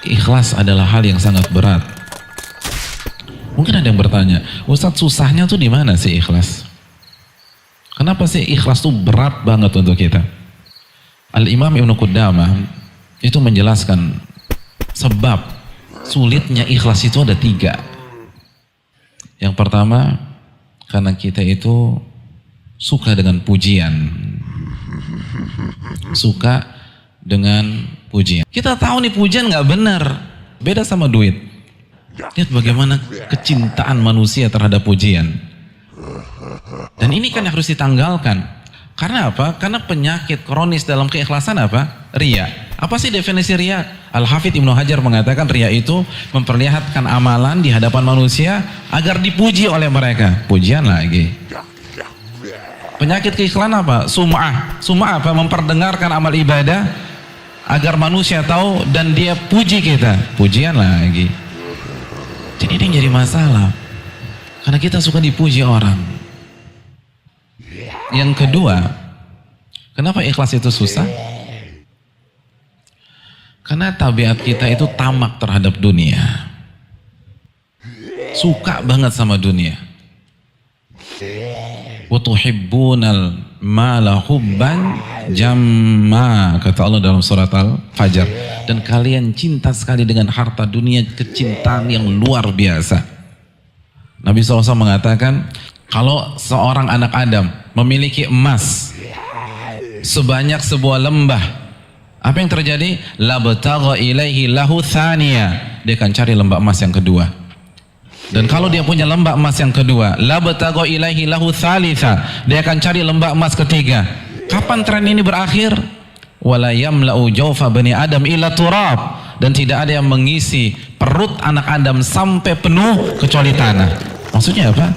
ikhlas adalah hal yang sangat berat. Mungkin ada yang bertanya, Ustadz, susahnya tuh di mana sih ikhlas? Kenapa sih ikhlas tuh berat banget untuk kita? Al-Imam Ibnu Qudamah itu menjelaskan sebab sulitnya ikhlas itu ada 3. Yang pertama, karena kita itu suka dengan pujian. Suka dengan pujian. Kita tahu nih pujian nggak benar, beda sama duit. Lihat bagaimana kecintaan manusia terhadap pujian. Dan ini kan yang harus ditanggalkan. Karena apa? Karena penyakit kronis dalam keikhlasan apa? Riya. Apa sih definisi riya? Al-Hafidz Ibnu Hajar mengatakan riya itu memperlihatkan amalan di hadapan manusia agar dipuji oleh mereka. Pujian lagi. Penyakit keikhlasan apa? Sum'ah. Sum'ah apa? Memperdengarkan amal ibadah agar manusia tahu dan dia puji kita. Pujian lagi. Jadi ini yang jadi masalah. Karena kita suka dipuji orang. Yang kedua, kenapa ikhlas itu susah? Karena tabiat kita itu tamak terhadap dunia. Suka banget sama dunia. Wa tuhibbunal mala hubban jamma, kata Allah dalam surat Al-Fajr. Dan kalian cinta sekali dengan harta dunia, kecintaan yang luar biasa. Nabi SAW mengatakan, kalau seorang anak Adam memiliki emas sebanyak sebuah lembah, apa yang terjadi? Labtagha ilaihi lahu thaniya, dia akan cari lembah emas yang kedua. Dan kalau dia punya lembah emas yang kedua, labtagha ilaihi lahu thalitha, dia akan cari lembah emas ketiga. Kapan tren ini berakhir? Wala yamla'u jawfa bani Adam illa turab, dan tidak ada yang mengisi perut anak Adam sampai penuh kecuali tanah. Maksudnya apa?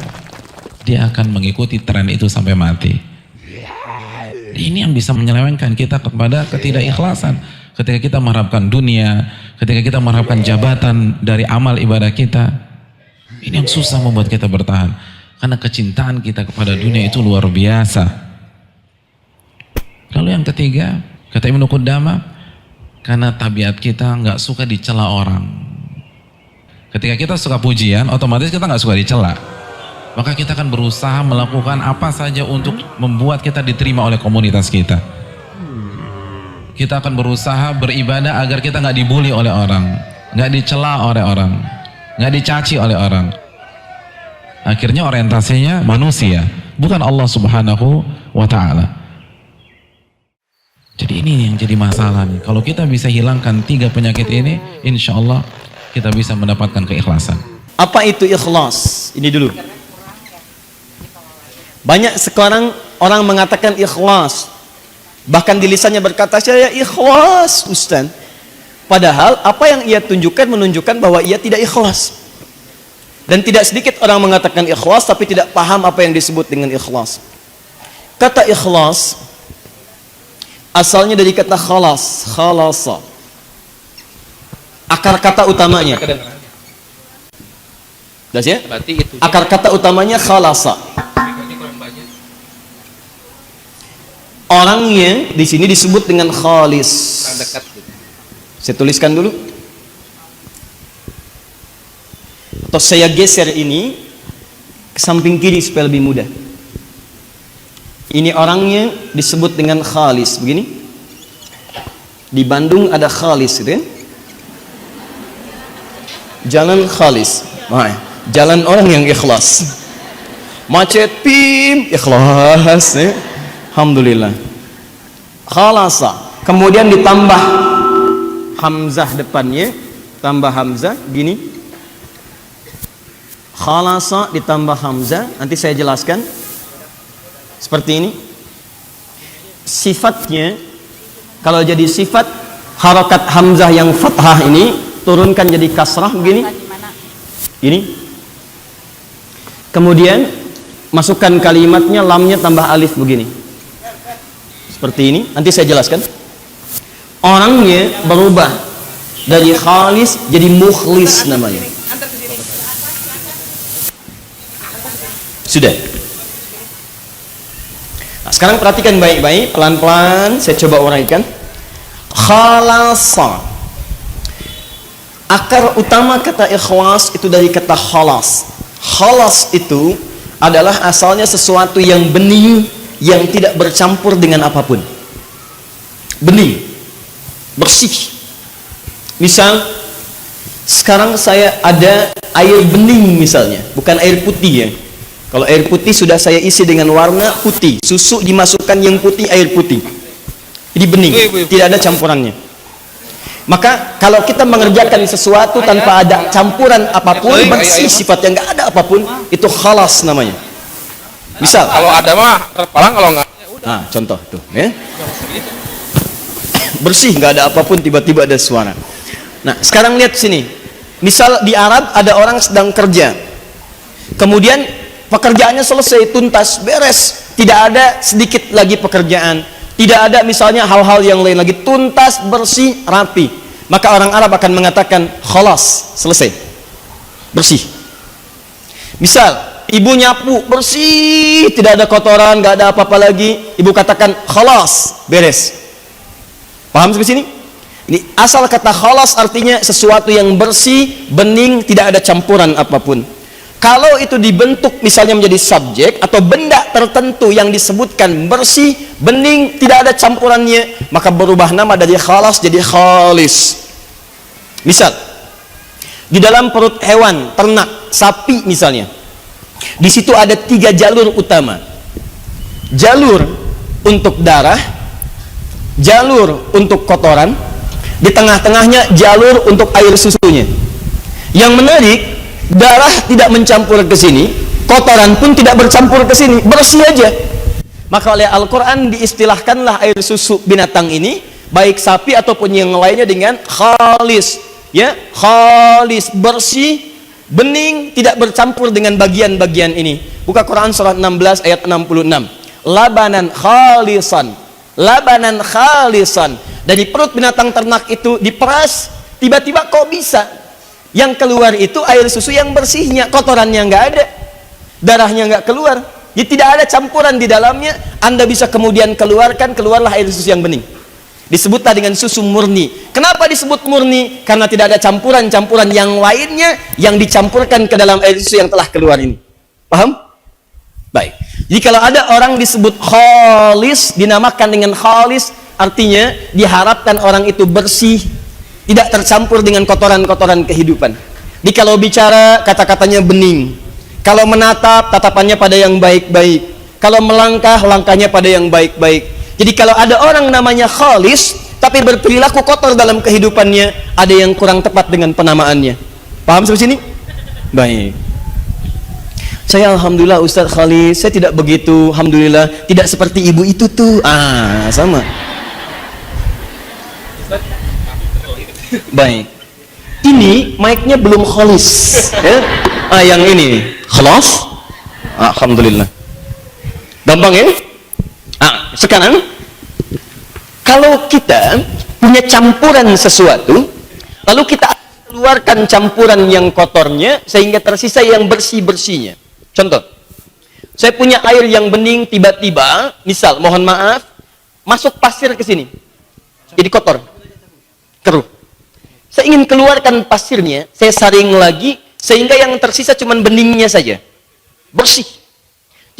Dia akan mengikuti tren itu sampai mati. Ini yang bisa menyelewengkan kita kepada ketidakikhlasan. Ketika kita mengharapkan dunia, ketika kita mengharapkan jabatan dari amal ibadah kita, ini yang susah membuat kita bertahan. Karena kecintaan kita kepada dunia itu luar biasa. Lalu yang ketiga, kata Ibnu Qudamah, karena tabiat kita nggak suka dicela orang. Ketika kita suka pujian, otomatis kita nggak suka dicela. Maka kita akan berusaha melakukan apa saja untuk membuat kita diterima oleh komunitas kita. Kita akan berusaha beribadah agar kita nggak dibully oleh orang, nggak dicela oleh orang, nggak dicaci oleh orang. Akhirnya orientasinya manusia, bukan Allah Subhanahu wa Ta'ala. Jadi ini yang jadi masalah nih. Kalau kita bisa hilangkan 3 penyakit ini, insya Allah kita bisa mendapatkan keikhlasan. Apa itu ikhlas? Ini dulu. Banyak sekarang orang mengatakan ikhlas, bahkan di lisannya berkata saya ikhlas Ustaz, padahal apa yang ia tunjukkan menunjukkan bahwa ia tidak ikhlas. Dan tidak sedikit orang mengatakan ikhlas tapi tidak paham apa yang disebut dengan ikhlas. Kata ikhlas asalnya dari kata khalas, khalasa. Akar kata utamanya, ya? Akar kata utamanya khalasa. Orangnya di sini disebut dengan khalis. Saya tuliskan dulu. Atau saya geser ini ke samping kiri supaya lebih mudah. Ini orangnya disebut dengan khalis. Begini. Di Bandung ada khalis, gitu kan? Jalan khalis. Jalan orang yang ikhlas. Macet pim, ikhlas, ya. Alhamdulillah. Khalasa. Kemudian ditambah hamzah depannya, tambah hamzah gini. Khalasa ditambah hamzah, nanti saya jelaskan. Seperti ini. Sifatnya, kalau jadi sifat, harokat hamzah yang fathah ini turunkan jadi kasrah begini. Ini. Kemudian masukkan kalimatnya, lamnya tambah alif begini. Seperti ini, nanti saya jelaskan. Orangnya berubah dari khalis jadi mukhlis namanya. Sudah. Nah, sekarang perhatikan baik-baik, pelan-pelan saya coba uraikan. Khalasa. Akar utama kata ikhlas itu dari kata khalas. Khalas itu adalah asalnya sesuatu yang bening, yang tidak bercampur dengan apapun. Bening, bersih. Misal sekarang saya ada air bening misalnya, bukan air putih ya. Kalau air putih sudah saya isi dengan warna putih, susu dimasukkan yang putih, air putih. Jadi bening, tidak ada campurannya. Maka kalau kita mengerjakan sesuatu tanpa ada campuran apapun, bersih sifatnya, nggak ada apapun, itu khalas namanya. Misal kalau ada mah terpalang, kalau nggak, nah contoh tuh ya, bersih, nggak ada apapun, tiba-tiba ada suara. Nah sekarang lihat sini, misal di Arab ada orang sedang kerja, kemudian pekerjaannya selesai, tuntas, beres, tidak ada sedikit lagi pekerjaan, tidak ada misalnya hal-hal yang lain lagi, tuntas, bersih, rapi, maka orang Arab akan mengatakan khalas, selesai, bersih. Misal ibu nyapu, bersih, tidak ada kotoran, nggak ada apa-apa lagi, ibu katakan khalas, beres. Paham sampai sini? Ini asal kata khalas artinya sesuatu yang bersih, bening, tidak ada campuran apapun. Kalau itu dibentuk misalnya menjadi subjek atau benda tertentu yang disebutkan bersih, bening, tidak ada campurannya, maka berubah nama dari khalas jadi khalis. Misal di dalam perut hewan, ternak, sapi misalnya, di situ ada 3 jalur utama. Jalur untuk darah, jalur untuk kotoran, di tengah-tengahnya jalur untuk air susunya. Yang menarik, darah tidak mencampur ke sini, kotoran pun tidak bercampur ke sini, bersih aja. Maka oleh Al-Quran diistilahkanlah air susu binatang ini, baik sapi ataupun yang lainnya, dengan khalis, ya, khalis, bersih, bening, tidak bercampur dengan bagian-bagian ini. Buka Quran surat 16 ayat 66. Labanan khalisan, labanan khalisan. Dari perut binatang ternak itu diperas, tiba-tiba kok bisa yang keluar itu air susu yang bersihnya, kotorannya nggak ada, darahnya nggak keluar, jadi tidak ada campuran di dalamnya. Anda bisa kemudian keluarlah air susu yang bening, disebutlah dengan susu murni. Kenapa disebut murni? Karena tidak ada campuran-campuran yang lainnya yang dicampurkan ke dalam air susu yang telah keluar ini. Paham? Baik. Jadi kalau ada orang disebut khalis, dinamakan dengan khalis, artinya diharapkan orang itu bersih, tidak tercampur dengan kotoran-kotoran kehidupan. Jadi kalau bicara, kata-katanya bening. Kalau menatap, tatapannya pada yang baik-baik. Kalau melangkah, langkahnya pada yang baik-baik. Jadi kalau ada orang namanya khalis, tapi berperilaku kotor dalam kehidupannya, ada yang kurang tepat dengan penamaannya. Paham sampai sini? Baik. Saya alhamdulillah Ustaz khalis, saya tidak begitu, alhamdulillah, tidak seperti ibu itu tuh. Sama. Baik, ini mic-nya belum khalis ya? Yang ini khalas, alhamdulillah, gampang ya. Sekarang kalau kita punya campuran sesuatu, lalu kita keluarkan campuran yang kotornya sehingga tersisa yang bersih-bersihnya. Contoh, saya punya air yang bening, tiba-tiba misal, mohon maaf, masuk pasir ke sini, jadi kotor, keruh. Saya ingin keluarkan pasirnya, saya saring lagi, sehingga yang tersisa cuma beningnya saja, bersih,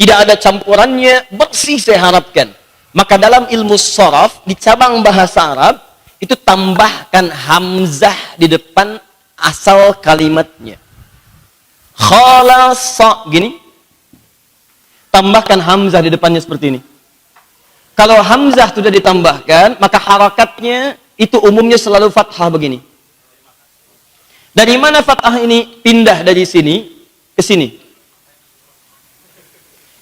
tidak ada campurannya, bersih saya harapkan. Maka dalam ilmu sharaf, di cabang bahasa Arab, itu tambahkan hamzah di depan asal kalimatnya. Khalasa, gini, tambahkan hamzah di depannya seperti ini. Kalau hamzah sudah ditambahkan, maka harakatnya itu umumnya selalu fathah begini. Dari mana fathah ini pindah dari sini ke sini?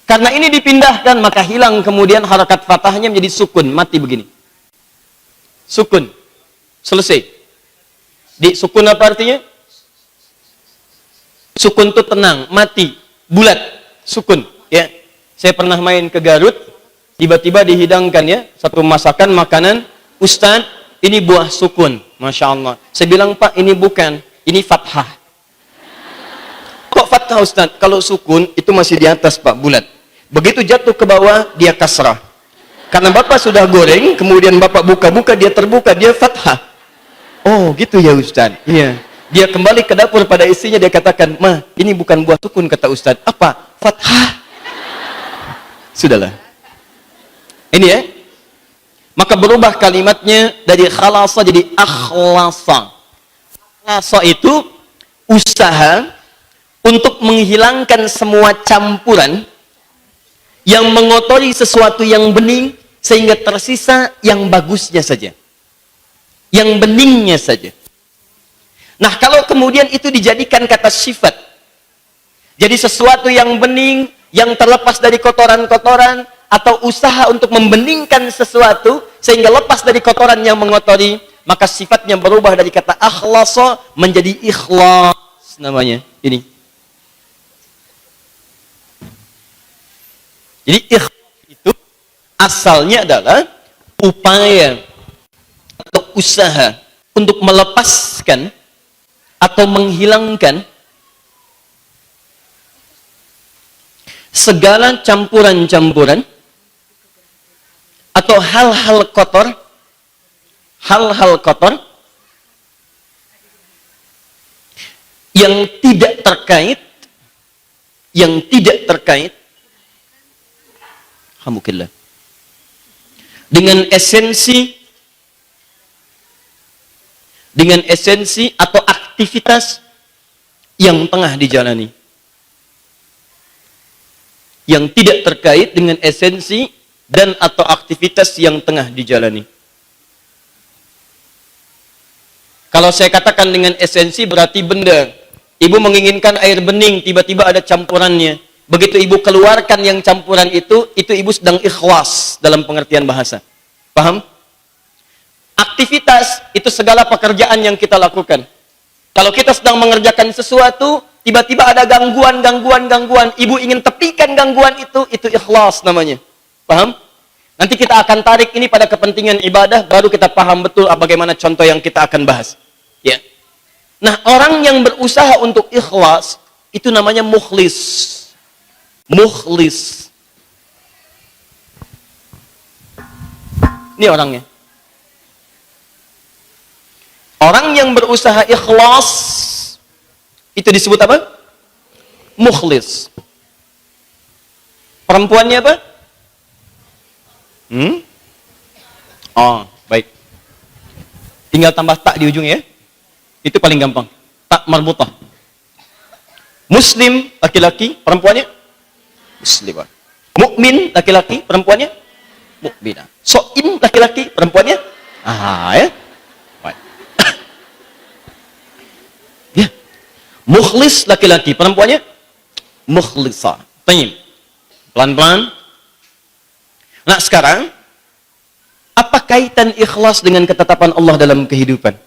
Karena ini dipindahkan, maka hilang kemudian harakat fathahnya menjadi sukun, mati begini. Sukun, selesai. Di sukun apa artinya? Sukun itu tenang, mati, bulat, sukun. Ya, saya pernah main ke Garut, tiba-tiba dihidangkan ya satu masakan makanan, Ustaz, ini buah sukun, masya Allah. Saya bilang, Pak, ini bukan, ini fathah. Kok fathah Ustaz? Kalau sukun itu masih di atas Pak, bulat. Begitu jatuh ke bawah, dia kasrah. Karena Bapak sudah goreng, kemudian Bapak buka-buka, dia terbuka, dia fathah. Oh gitu ya Ustaz. Iya. Dia kembali ke dapur pada istrinya, dia katakan, "Ma, ini bukan buah sukun," kata Ustadz. "Apa?" "Fathah." Sudahlah. Ini ya. Maka berubah kalimatnya dari khalasa jadi akhlasa. Akhlasa itu usaha untuk menghilangkan semua campuran yang mengotori sesuatu yang bening, sehingga tersisa yang bagusnya saja, yang beningnya saja. Nah, kalau kemudian itu dijadikan kata sifat, jadi sesuatu yang bening, yang terlepas dari kotoran-kotoran, atau usaha untuk membeningkan sesuatu sehingga lepas dari kotoran yang mengotori, maka sifatnya berubah dari kata akhlasa menjadi ikhlas namanya. Ini. Jadi ikhlas itu asalnya adalah upaya atau usaha untuk melepaskan atau menghilangkan segala campuran-campuran atau hal-hal kotor yang tidak terkait alhamdulillah dengan esensi atau aktivitas yang tengah dijalani, yang tidak terkait dengan esensi dan atau aktivitas yang tengah dijalani. Kalau saya katakan dengan esensi berarti benda. Ibu menginginkan air bening, tiba-tiba ada campurannya. Begitu ibu keluarkan yang campuran itu ibu sedang ikhlas dalam pengertian bahasa. Paham? Aktivitas itu segala pekerjaan yang kita lakukan. Kalau kita sedang mengerjakan sesuatu, tiba-tiba ada gangguan, ibu ingin tepikan gangguan itu ikhlas namanya. Paham? Nanti kita akan tarik ini pada kepentingan ibadah, baru kita paham betul bagaimana contoh yang kita akan bahas. Ya. Nah, orang yang berusaha untuk ikhlas, itu namanya mukhlis. Mukhlis. Ini orangnya. Orang yang berusaha ikhlas, itu disebut apa? Mukhlis. Perempuannya apa? Oh, baik. Tinggal tambah tak di ujung ya. Itu paling gampang. Tak marbutah. Muslim laki-laki, perempuannya muslimah. Mukmin laki-laki, perempuannya mukminah. Shaim laki-laki, perempuannya ya. Baik. Ya. Mukhlis laki-laki, perempuannya mukhlisah. Baik. Pelan-pelan. Nah, sekarang apa kaitan ikhlas dengan ketetapan Allah dalam kehidupan?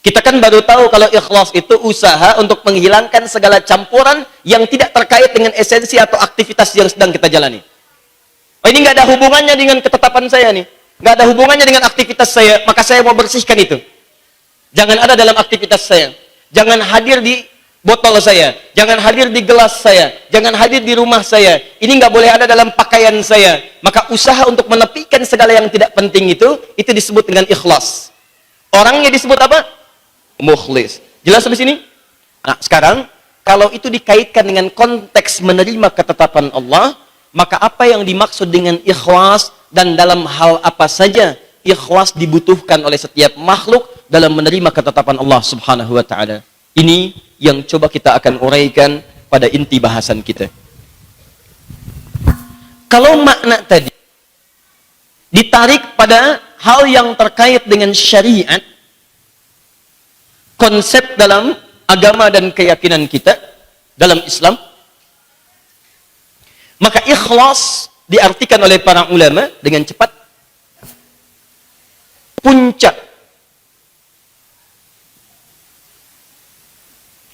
Kita kan baru tahu kalau ikhlas itu usaha untuk menghilangkan segala campuran yang tidak terkait dengan esensi atau aktivitas yang sedang kita jalani. Oh, ini nggak ada hubungannya dengan ketetapan saya nih. Nggak ada hubungannya dengan aktivitas saya, maka saya mau bersihkan itu. Jangan ada dalam aktivitas saya. Jangan hadir di botol saya. Jangan hadir di gelas saya. Jangan hadir di rumah saya. Ini nggak boleh ada dalam pakaian saya. Maka usaha untuk menepikan segala yang tidak penting itu disebut dengan ikhlas. Orangnya disebut apa? Mukhlis. Jelas sampai sini? Nah, sekarang kalau itu dikaitkan dengan konteks menerima ketetapan Allah, maka apa yang dimaksud dengan ikhlas dan dalam hal apa saja ikhlas dibutuhkan oleh setiap makhluk dalam menerima ketetapan Allah Subhanahu wa taala. Ini yang coba kita akan uraikan pada inti bahasan kita. Kalau makna tadi ditarik pada hal yang terkait dengan syariat, konsep dalam agama dan keyakinan kita dalam Islam, maka ikhlas diartikan oleh para ulama dengan cepat puncak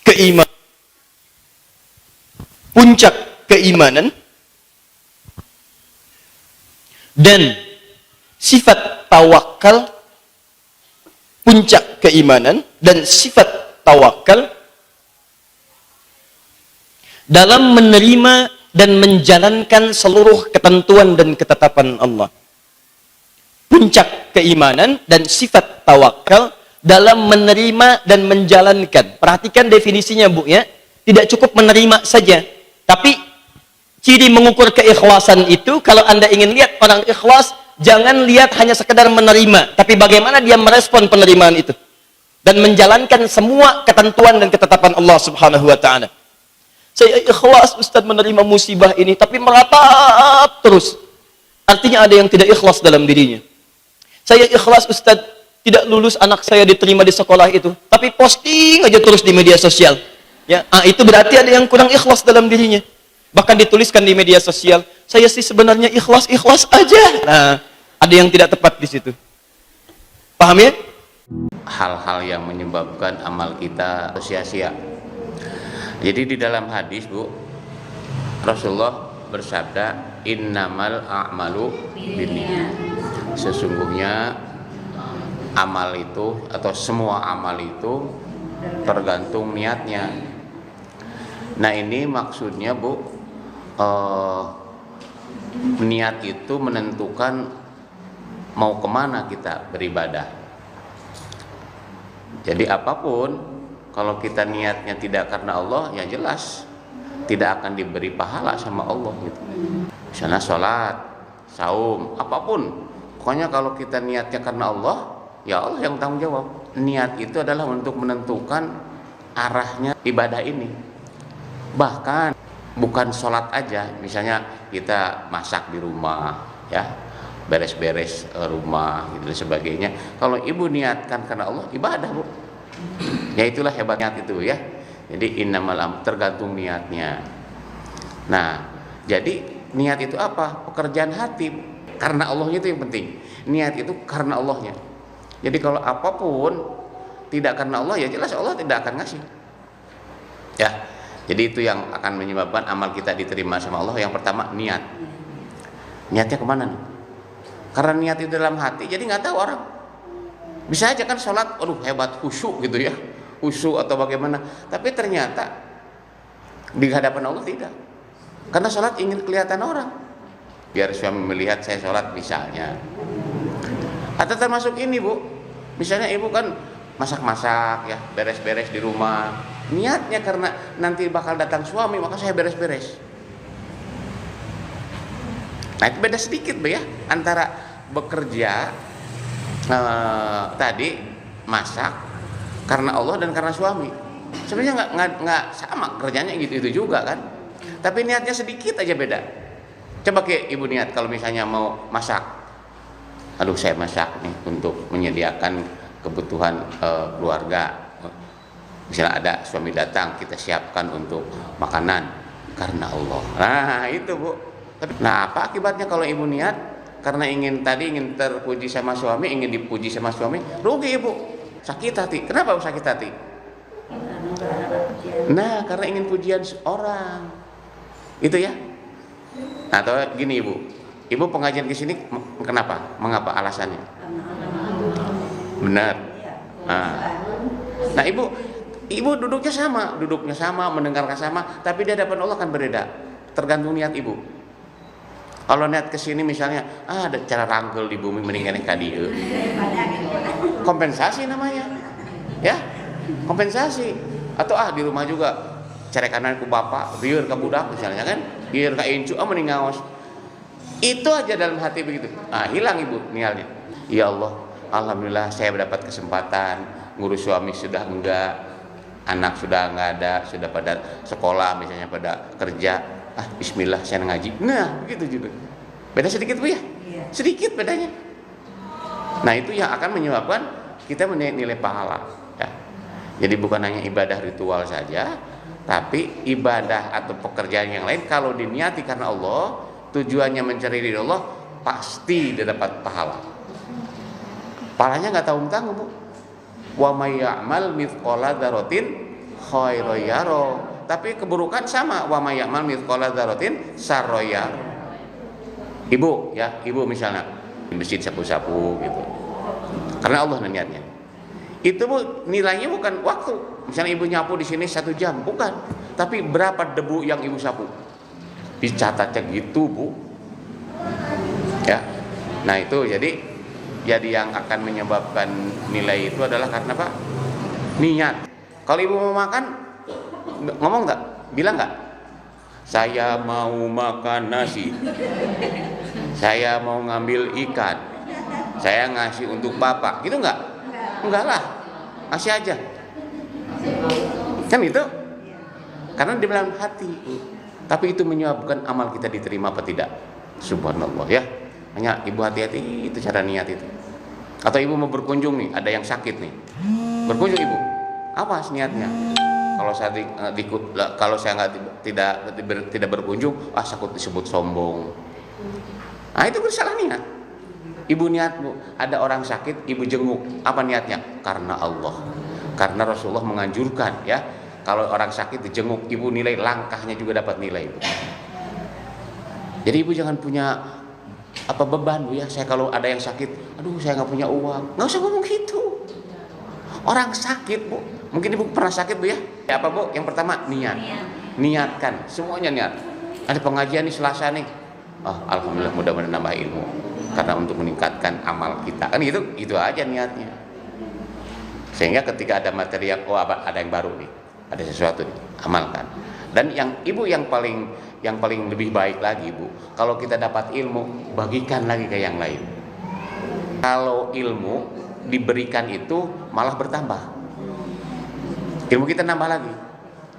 keimanan, puncak keimanan dan sifat tawakal, puncak keimanan dan sifat tawakal dalam menerima dan menjalankan seluruh ketentuan dan ketetapan Allah. Puncak keimanan dan sifat tawakal dalam menerima dan menjalankan. Perhatikan definisinya, Bu, ya. Tidak cukup menerima saja, tapi ciri mengukur keikhlasan itu, kalau Anda ingin lihat orang ikhlas, jangan lihat hanya sekedar menerima, tapi bagaimana dia merespon penerimaan itu dan menjalankan semua ketentuan dan ketetapan Allah Subhanahu wa taala. Saya ikhlas Ustaz menerima musibah ini, tapi meratap terus. Artinya ada yang tidak ikhlas dalam dirinya. Saya ikhlas Ustaz tidak lulus anak saya diterima di sekolah itu, tapi posting aja terus di media sosial. Ya, itu berarti ada yang kurang ikhlas dalam dirinya. Bahkan dituliskan di media sosial, saya sih sebenarnya ikhlas-ikhlas aja. Nah, ada yang tidak tepat di situ. Paham ya? Hal-hal yang menyebabkan amal kita sia-sia. Jadi di dalam hadis, Bu, Rasulullah bersabda, innamal a'malu binniyat. Sesungguhnya amal itu atau semua amal itu tergantung niatnya. Nah, ini maksudnya, Bu, niat itu menentukan mau kemana kita beribadah. Jadi apapun, kalau kita niatnya tidak karena Allah, ya jelas tidak akan diberi pahala sama Allah gitu. Misalnya sholat, saum, apapun, pokoknya kalau kita niatnya karena Allah, ya Allah yang tanggung jawab. Niat itu adalah untuk menentukan arahnya ibadah ini. Bahkan bukan sholat aja, misalnya kita masak di rumah, ya, beres-beres rumah gitu dan sebagainya. Kalau ibu niatkan karena Allah, ibadah, Bu. Ya itulah hebatnya itu, ya. Jadi innamal tergantung niatnya. Nah, jadi niat itu apa? Pekerjaan hati. Karena Allahnya itu yang penting. Niat itu karena Allahnya. Jadi kalau apapun tidak karena Allah, ya jelas Allah tidak akan ngasih. Ya. Jadi itu yang akan menyebabkan amal kita diterima sama Allah. Yang pertama, niat. Niatnya kemana nih? Karena niat itu dalam hati, jadi nggak tahu orang. Bisa aja kan sholat, aduh hebat, khusyuk gitu ya, khusyuk atau bagaimana. Tapi ternyata di hadapan Allah tidak. Karena sholat ingin kelihatan orang. Biar suami melihat saya sholat misalnya. Atau termasuk ini, Bu. Misalnya ibu kan masak-masak ya, beres-beres di rumah. Niatnya karena nanti bakal datang suami, maka saya beres-beres. Nah, itu beda sedikit, Bu, ya, antara bekerja tadi masak karena Allah dan karena suami. Sebenarnya nggak sama kerjanya gitu juga kan. Tapi niatnya sedikit aja beda. Coba ke ibu niat kalau misalnya mau masak. Aduh, saya masak nih untuk menyediakan kebutuhan keluarga. Misalnya ada suami datang, kita siapkan untuk makanan karena Allah. Nah, itu, Bu. Nah, apa akibatnya kalau ibu niat karena ingin terpuji sama suami, ingin dipuji sama suami, rugi ibu, sakit hati. Kenapa sakit hati? Nah, karena ingin pujian orang, itu ya. Atau gini, ibu pengajian ke sini kenapa? Mengapa alasannya? Benar. Nah, ibu duduknya sama, mendengarkan sama, tapi di hadapan Allah kan berbeda. Tergantung niat ibu. Kalau niat kesini misalnya, ada cara rangkel di bumi mendingan kadieu. Kompensasi namanya, ya, kompensasi. Atau di rumah juga, cari kanan ku bapak, biar ke budak misalnya kan, biar ke incu, meninggaos. Itu aja dalam hati begitu. Hilang ibu niatnya. Ya Allah, alhamdulillah saya mendapat kesempatan ngurus suami sudah enggak. Anak sudah nggak ada, sudah pada sekolah misalnya, pada kerja. Bismillah saya ngaji. Nah, begitu juga. Beda sedikit, Bu, ya? Sedikit bedanya. Nah, itu yang akan menyebabkan kita menilai pahala. Ya. Jadi bukan hanya ibadah ritual saja, tapi ibadah atau pekerjaan yang lain kalau diniati karena Allah, tujuannya mencari ridho Allah, pasti dapat pahala. Pahalanya nggak tanggung-tanggung, Bu. Wa may ya'mal mithqala dzarratin khairan yara. Tapi keburukan sama, wa may ya'mal mithqala dzarratin syarran yara. Ibu misalnya di masjid sapu-sapu gitu. Karena Allah niatnya. Itu, Bu, nilainya bukan waktu. Misalnya ibu nyapu di sini 1 jam, bukan. Tapi berapa debu yang ibu sapu? Dicatatnya gitu, Bu. Ya. Nah, itu jadi Jadi yang akan menyebabkan nilai itu adalah karena apa? Niat. Kalau ibu mau makan, ngomong nggak? Bilang nggak? Saya mau makan nasi. Saya mau ngambil ikan. Saya ngasih untuk bapak. Gitu nggak? Enggak lah. Ngasih aja. Kan itu? Karena di dalam hati. Tapi itu menyebabkan amal kita diterima apa tidak? Subhanallah ya. Hanya ibu hati-hati, itu cara niat itu. Atau ibu mau berkunjung nih, ada yang sakit nih. Berkunjung ibu. Apa niatnya? Kalau saya tidak berkunjung, takut disebut sombong. Nah itu bersalah niat. Ibu niat bu, ada orang sakit, ibu jenguk. Apa niatnya? Karena Allah. Karena Rasulullah menganjurkan ya. Kalau orang sakit dijenguk, ibu nilai langkahnya juga dapat nilai ibu. Jadi ibu jangan punya beban bu ya. Saya kalau ada yang sakit, aduh saya nggak punya uang. Nggak usah ngomong gitu. Orang sakit bu, mungkin ibu pernah sakit bu ya. Apa bu? Yang pertama niat. Niatkan, semuanya niat. Ada pengajian nih Selasa nih. Alhamdulillah mudah-mudahan nambah ilmu. Karena untuk meningkatkan amal kita kan itu aja niatnya. Sehingga ketika ada materi yang ada yang baru nih, ada sesuatu nih, amalkan. Dan yang paling lebih baik lagi bu, kalau kita dapat ilmu, bagikan lagi ke yang lain. Kalau ilmu diberikan itu malah bertambah. Ilmu kita nambah lagi.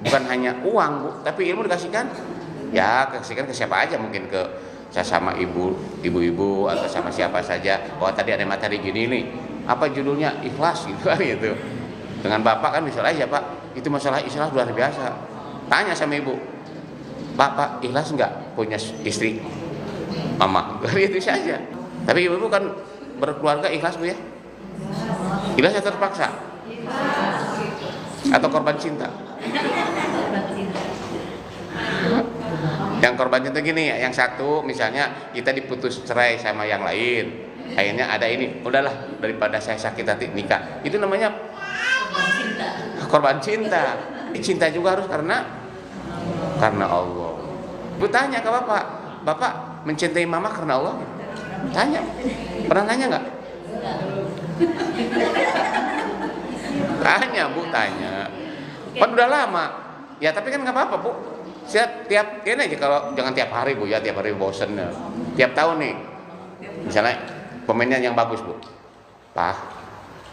Bukan hanya uang bu, tapi ilmu dikasihkan. Ya kasihkan ke siapa aja, mungkin ke sama ibu-ibu atau sama siapa saja. Tadi ada materi gini nih, apa judulnya? Ikhlas gitu kan gitu. Dengan bapak kan bisa aja pak, itu masalah ikhlas luar biasa. Tanya sama ibu, Pak ikhlas nggak punya istri mama? Itu saja. Tapi ibu kan berkeluarga ikhlas bu ya? Ikhlas atau terpaksa? Atau korban cinta? Yang korban cinta gini, yang satu misalnya kita diputus cerai sama yang lain, akhirnya ada ini, udahlah daripada saya sakit hati nikah. Itu namanya korban cinta. Cinta juga harus karena Allah. Ibu tanya ke bapak mencintai mama karena Allah? Tanya, pernah nanya nggak? Tanya bu, tanya. Kan udah lama. Ya tapi kan nggak apa-apa bu. Tiap ini aja, kalau jangan tiap hari bu ya, tiap hari bosen ya. Tiap tahun nih, misalnya pemainnya yang bagus bu, Pak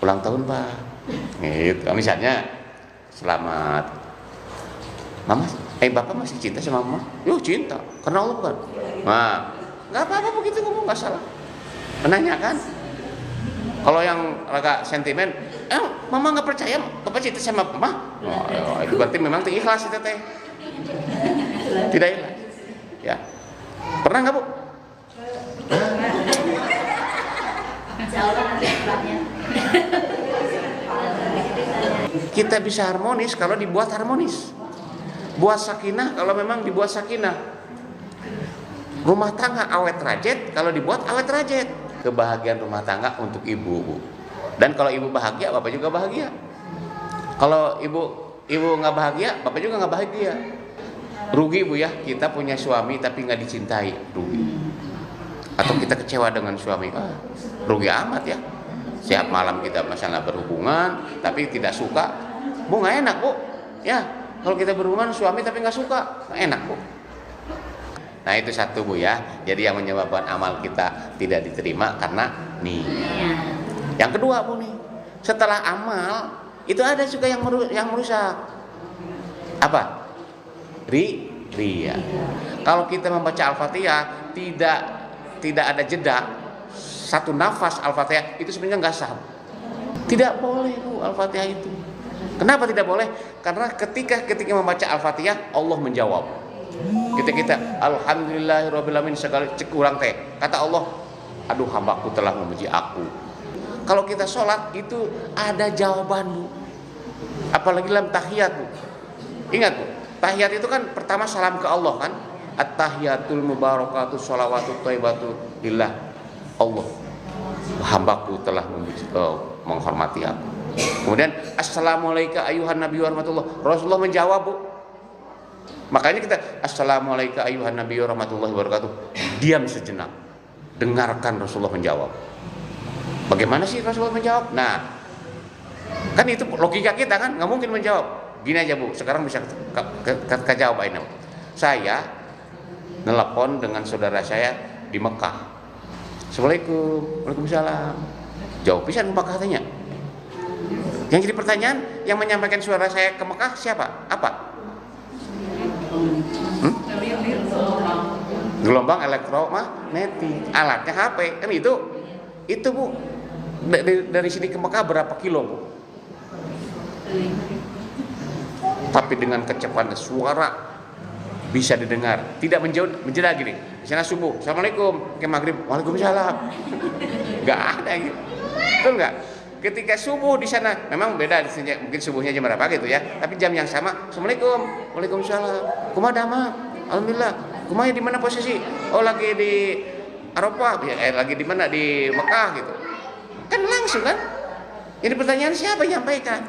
ulang tahun pak, gitu. Misalnya selamat, mama, bapak masih cinta sama mama? Yo cinta, karena Allah bukan. Nah, nggak apa-apa begitu ngomong, nggak salah. Menanyakan. Kalau yang agak sentimen, mama nggak percaya bapak cinta sama mama? Itu berarti memang ikhlas itu teh. Tidak ikhlas. Ya. Pernah nggak bu? Kita bisa harmonis kalau dibuat harmonis. Buat sakinah kalau memang dibuat sakinah. Rumah tangga awet rajet kalau dibuat awet rajet. Kebahagiaan rumah tangga untuk ibu bu. Dan kalau ibu bahagia, bapak juga bahagia. Kalau ibu nggak bahagia, bapak juga nggak bahagia. Rugi bu ya, kita punya suami tapi nggak dicintai, rugi. Atau kita kecewa dengan suami, rugi amat ya. Setiap malam kita masalah berhubungan tapi tidak suka, bu nggak enak bu. Ya, kalau kita berhubungan suami tapi nggak suka, nggak enak bu. Nah itu satu bu ya. Jadi yang menyebabkan amal kita tidak diterima karena niat. Yang kedua bu nih, setelah amal itu ada juga yang merusak. Apa? Ria. Kalau kita membaca Al-Fatihah tidak ada jeda satu nafas Al-Fatihah, itu sebenarnya nggak sah. Tidak boleh bu Al-Fatihah itu. Kenapa tidak boleh? Karena ketika membaca Al-Fatihah Allah menjawab. Kita alhamdulillahirobbilalamin segala kurang teh. Kata Allah, aduh hambaku telah memuji aku. Kalau kita sholat itu ada jawaban bu. Apalagi dalam tahiyat bu. Ingat bu, tahiyat itu kan pertama salam ke Allah kan. At-tahiyatul mubarakatuh sholawatut thayyibatu lillah. Allah, hambaku telah menghormati aku. Kemudian assalamualaikum ayuhan nabi warahmatullah. Rasulullah menjawab bu. Makanya kita assalamualaikum ayuhan nabi warahmatullahi wabarakatuh. Diam sejenak, dengarkan Rasulullah menjawab. Bagaimana sih Rasulullah menjawab? Nah, kan itu logika kita kan, nggak mungkin menjawab. Gini aja Bu, sekarang bisa kejawab ini. Saya nelpon dengan saudara saya di Mekah. Assalamualaikum, waalaikumsalam. Jawab pisan Mekah katanya. Yang jadi pertanyaan, yang menyampaikan suara saya ke Mekah siapa? Apa? Gelombang elektromagnetik. Alatnya HP kan itu Bu. Dari sini ke Mekah berapa kilo Bu? Tapi dengan kecepatan suara bisa didengar, tidak menjeda gini. Misalnya subuh, assalamualaikum, ke maghrib, waalaikumsalam. Nggak ada gitu, betul nggak? Ketika subuh di sana, memang beda, mungkin subuhnya jam berapa gitu ya. Tapi jam yang sama, assalamualaikum, waalaikumsalam. Kumaha dama, alhamdulillah. Kumaha di mana posisi? Oh lagi di Arafah, lagi di mana di Mekah gitu. Kan langsung kan? Ini pertanyaan siapa yang nyampaikan?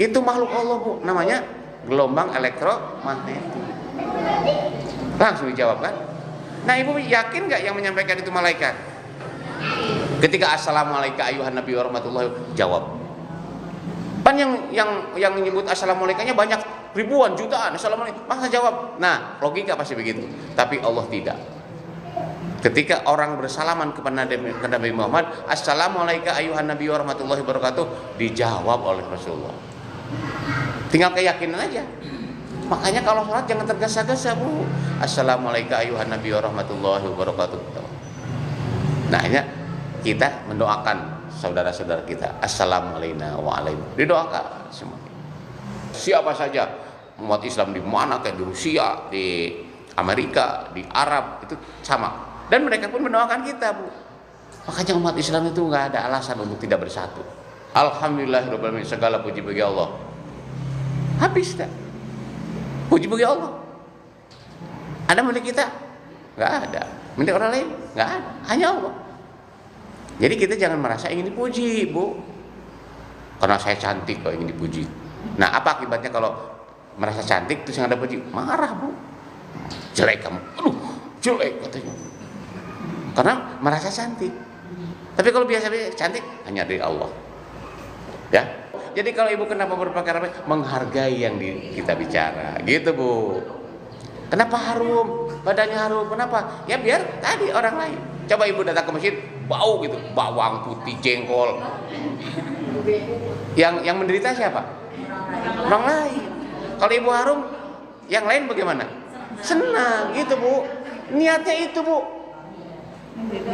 Itu makhluk Allah Bu, namanya gelombang elektromagnetik. Langsung dijawab kan? Nah Ibu yakin nggak yang menyampaikan itu malaikat? Ketika assalamualaikum ayuhan nabi warahmatullahi jawab. Pan yang menyebut assalamualaikumnya banyak ribuan jutaan assalamualaikum, masa jawab? Nah logika pasti begitu. Tapi Allah tidak. Ketika orang bersalaman kepada Nabi Muhammad, assalamualaikum ayuhan nabi warahmatullahi wabarakatuh, dijawab oleh Rasulullah. Tinggal keyakinan aja. Makanya kalau sholat jangan tergesa-gesa Bu. Assalamualaikum ayuhan nabi warahmatullahi wabarakatuh. Nah ini kita mendoakan saudara-saudara kita. Assalamualaikum waalaikumsalam. Didoakan semua. Siapa saja umat Islam di mana, kayak di Rusia, di Amerika, di Arab itu sama. Dan mereka pun mendoakan kita Bu. Makanya umat Islam itu nggak ada alasan untuk tidak bersatu. Alhamdulillahirabbil alamin, segala puji bagi Allah. Habis dah. Puji bagi Allah. Ada milik kita? Nggak ada. Milik orang lain? Nggak ada. Hanya Allah. Jadi kita jangan merasa ingin dipuji Bu. Karena saya cantik kok ingin dipuji. Nah apa akibatnya kalau merasa cantik terus yang ada puji? Marah Bu. Jelek kamu. Aduh jelek katanya. Karena merasa cantik. Tapi kalau biasa-biasa cantik hanya dari Allah. Ya. Jadi kalau Ibu kenapa berpakaian rapi? Menghargai yang kita bicara. Gitu Bu. Kenapa harum? Badannya harum. Kenapa? Ya biar tadi orang lain. Coba Ibu datang ke masjid, bau gitu, bawang putih, jengkol. Yang menderita siapa? Orang lain. Kalau Ibu harum, yang lain bagaimana? Senang gitu Bu. Niatnya itu Bu.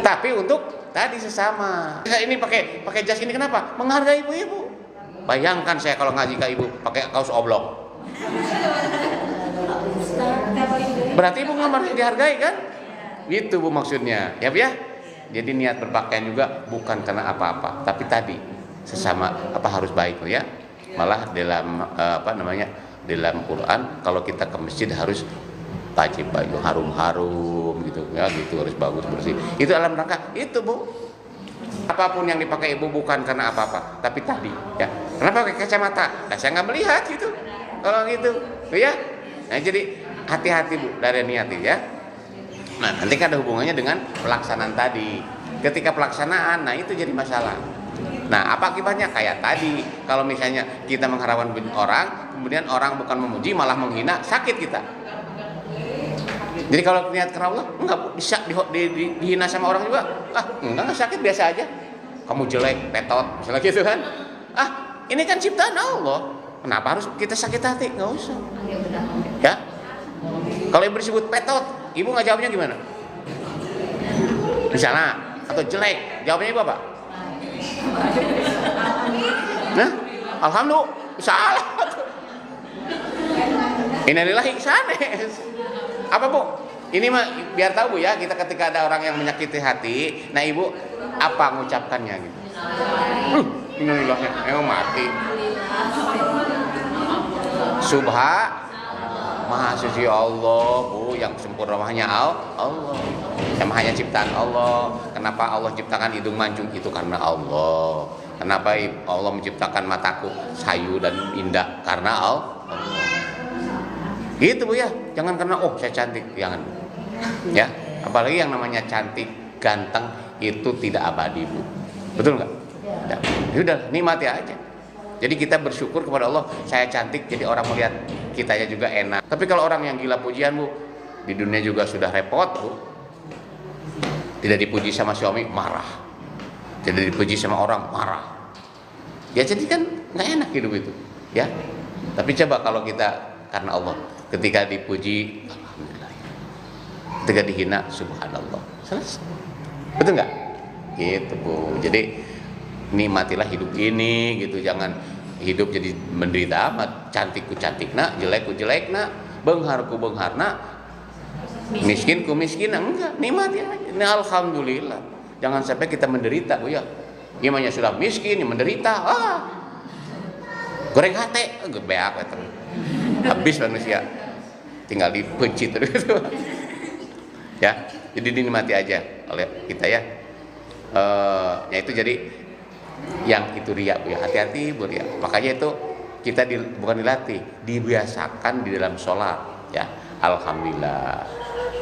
Tapi untuk tadi sesama. Ini pakai jas ini kenapa? Menghargai ibu-ibu. Bayangkan saya kalau ngaji ke Ibu pakai kaos oblong. Berarti Ibu nggak merasa dihargai kan? Gitu Bu maksudnya. Ya Bu ya. Jadi niat berpakaian juga bukan karena apa-apa, tapi tadi sesama harus baik Bu ya. Malah dalam dalam Quran kalau kita ke masjid harus pakai baju harum-harum gitu ya, gitu harus bagus bersih. Itu dalam rangka itu Bu. Apapun yang dipakai Ibu bukan karena apa-apa, tapi tadi ya. Kenapa pakai kacamata? Nah, saya nggak melihat gitu. Kalau gitu, ya. Nah, jadi hati-hati Bu dari niat ya. Nah, nanti kan ada hubungannya dengan pelaksanaan tadi. Ketika pelaksanaan, nah itu jadi masalah. Nah, apa akibatnya? Kayak tadi, kalau misalnya kita mengharapkan orang, kemudian orang bukan memuji malah menghina, sakit kita. Jadi kalau niat karena Allah, enggak bisa dihina sama orang juga. Enggak sakit biasa aja. Kamu jelek, petot, misalnya gitu kan. Ini kan ciptaan Allah. Kenapa harus kita sakit hati? Enggak usah. Ya. Kalau Ibu disebut petot, Ibu nggak jawabnya gimana? Misalnya, atau jelek, jawabnya Ibu apa? Nah, alhamdulillah, salah. Innalillahi sanes. Apa Bu? Ini mah biar tahu Bu ya, kita ketika ada orang yang menyakiti hati, nah Ibu apa mengucapkannya gitu? Innalillahi, emang mati. Maha suci Allah Bu, yang sempurna mahanya Allah, yang mahanya ciptaan Allah. Kenapa Allah ciptakan hidung mancung? Itu karena Allah. Kenapa Allah menciptakan mataku sayu dan indah? Karena Allah. Gitu Bu ya, jangan karena saya cantik, jangan. Ya, apalagi yang namanya cantik, ganteng itu tidak abadi Bu. Betul nggak? Ya. Udah, nikmati aja. Jadi kita bersyukur kepada Allah, saya cantik jadi orang melihat kitanya juga enak. Tapi kalau orang yang gila pujian, Bu, di dunia juga sudah repot, Bu. Tidak dipuji sama suami, marah. Tidak dipuji sama orang, marah. Ya jadi kan nggak enak hidup itu, ya. Tapi coba kalau kita karena Allah, ketika dipuji, alhamdulillah. Ketika dihina, subhanallah. Selesai. Betul nggak? Gitu, Bu. Jadi nikmatilah hidup ini gitu, jangan hidup jadi menderita amat. Cantikku cantikna, jelekku jelekna, beungharku beungharna, miskinku miskina, enggak, nikmati aja. Ini alhamdulillah. Jangan sampai kita menderita, Bu ya. Gimana sudah miskin, menderita, goreng hati, beak itu. Habis manusia. Tinggal dipencit gitu. Ya, jadi dinikmati aja oleh kita ya. Ya itu jadi yang itu riya, Bu ya, hati-hati Bu ya. Makanya itu kita bukan dilatih, dibiasakan di dalam sholat ya. Alhamdulillah.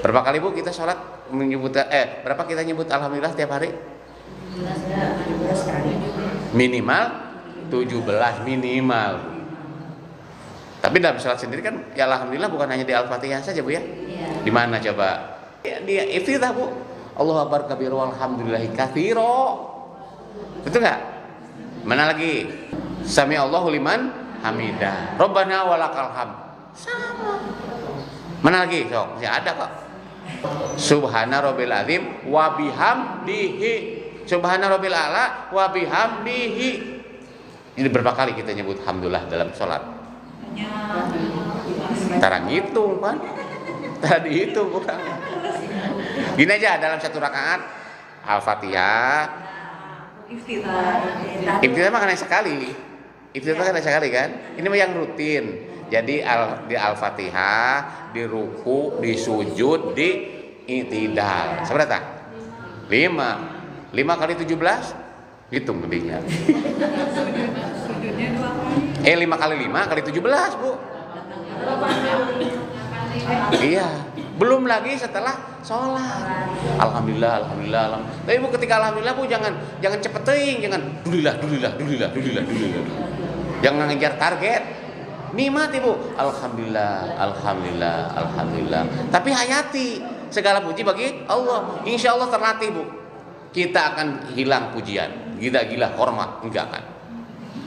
Berapa kali Bu kita sholat menyebut berapa kita nyebut alhamdulillah setiap hari? Minimal 17 minimal. Tapi dalam sholat sendiri kan ya alhamdulillah bukan hanya di Al-Fatihah saja, Bu ya. Di mana coba? Ya, dia iftitah, Bu. Allahu akbar kabiru walhamdulillahi katsiro. Betul nggak? Mana lagi? Sami Allahu liman hamidah. Rabbana walakal hamd. Sama. Mana lagi? Sok, masih ada kok. Subhana rabbil azim wa bihamdihi. Subhana rabbil a'la wa bihamdihi. Ini berapa kali kita nyebut alhamdulillah dalam sholat? Tara ngitung kan? Tadi itu bukan. Gini aja dalam satu rakaat Al-Fatihah. Iftitah mah kan sekali. Iftitah kan sekali kan? Ini mah yang rutin. Jadi di Al-Fatihah, di ruku, di sujud, di i'tidal. Seberapa? 5 kali 17? Hitung gedenya. 5 kali 5 kali 17, Bu. Iya. Belum lagi setelah sholat. Alhamdulillah. Tapi Bu ketika alhamdulillah Bu jangan cepet teuing, jangan dulillah. Jangan ngejar target. Nikmati Bu. Alhamdulillah. Tapi hayati segala puji bagi Allah. Insya Allah terlatih Bu. Kita akan hilang pujian, gila hormat, enggak kan?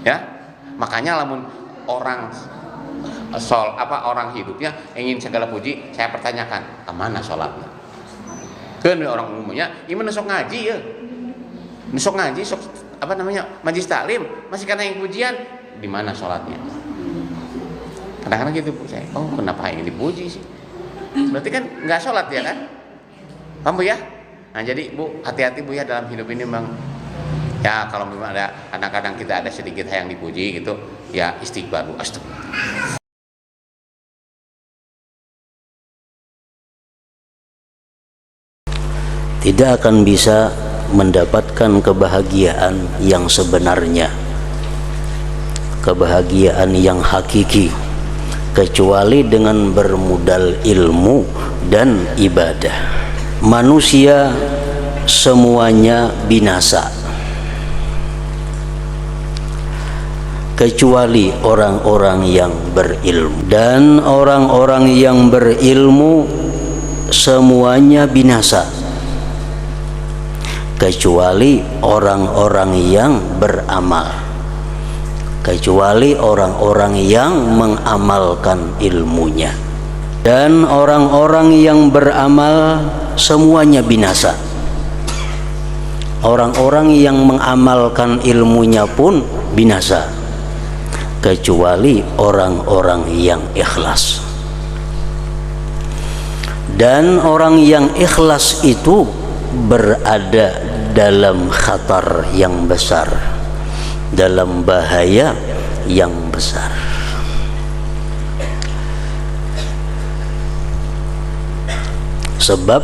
Ya. Makanya lamun orang orang hidupnya ingin segala puji, saya pertanyakan kemana sholatnya? Kan orang umumnya gimana sok ngaji ya, sok ngaji sok majlis taklim masih kena yang pujian, di mana sholatnya? Kadang-kadang gitu Bu saya, kenapa yang dipuji sih? Berarti kan nggak sholat ya kan? Paham Bu ya? Nah jadi Bu hati-hati Bu ya dalam hidup ini Bang. Ya kalau memang ada kadang-kadang kita ada sedikit yang dipuji gitu, ya istighfar Bu, astagfirullah. Tidak akan bisa mendapatkan kebahagiaan yang sebenarnya, kebahagiaan yang hakiki, kecuali dengan bermodal ilmu dan ibadah. Manusia semuanya binasa, kecuali orang-orang yang berilmu, dan orang-orang yang berilmu semuanya binasa, kecuali orang-orang yang beramal, kecuali orang-orang yang mengamalkan ilmunya. Dan orang-orang yang beramal semuanya binasa. Orang-orang yang mengamalkan ilmunya pun binasa, kecuali orang-orang yang ikhlas. Dan orang yang ikhlas itu berada dalam khatar yang besar, dalam bahaya yang besar. Sebab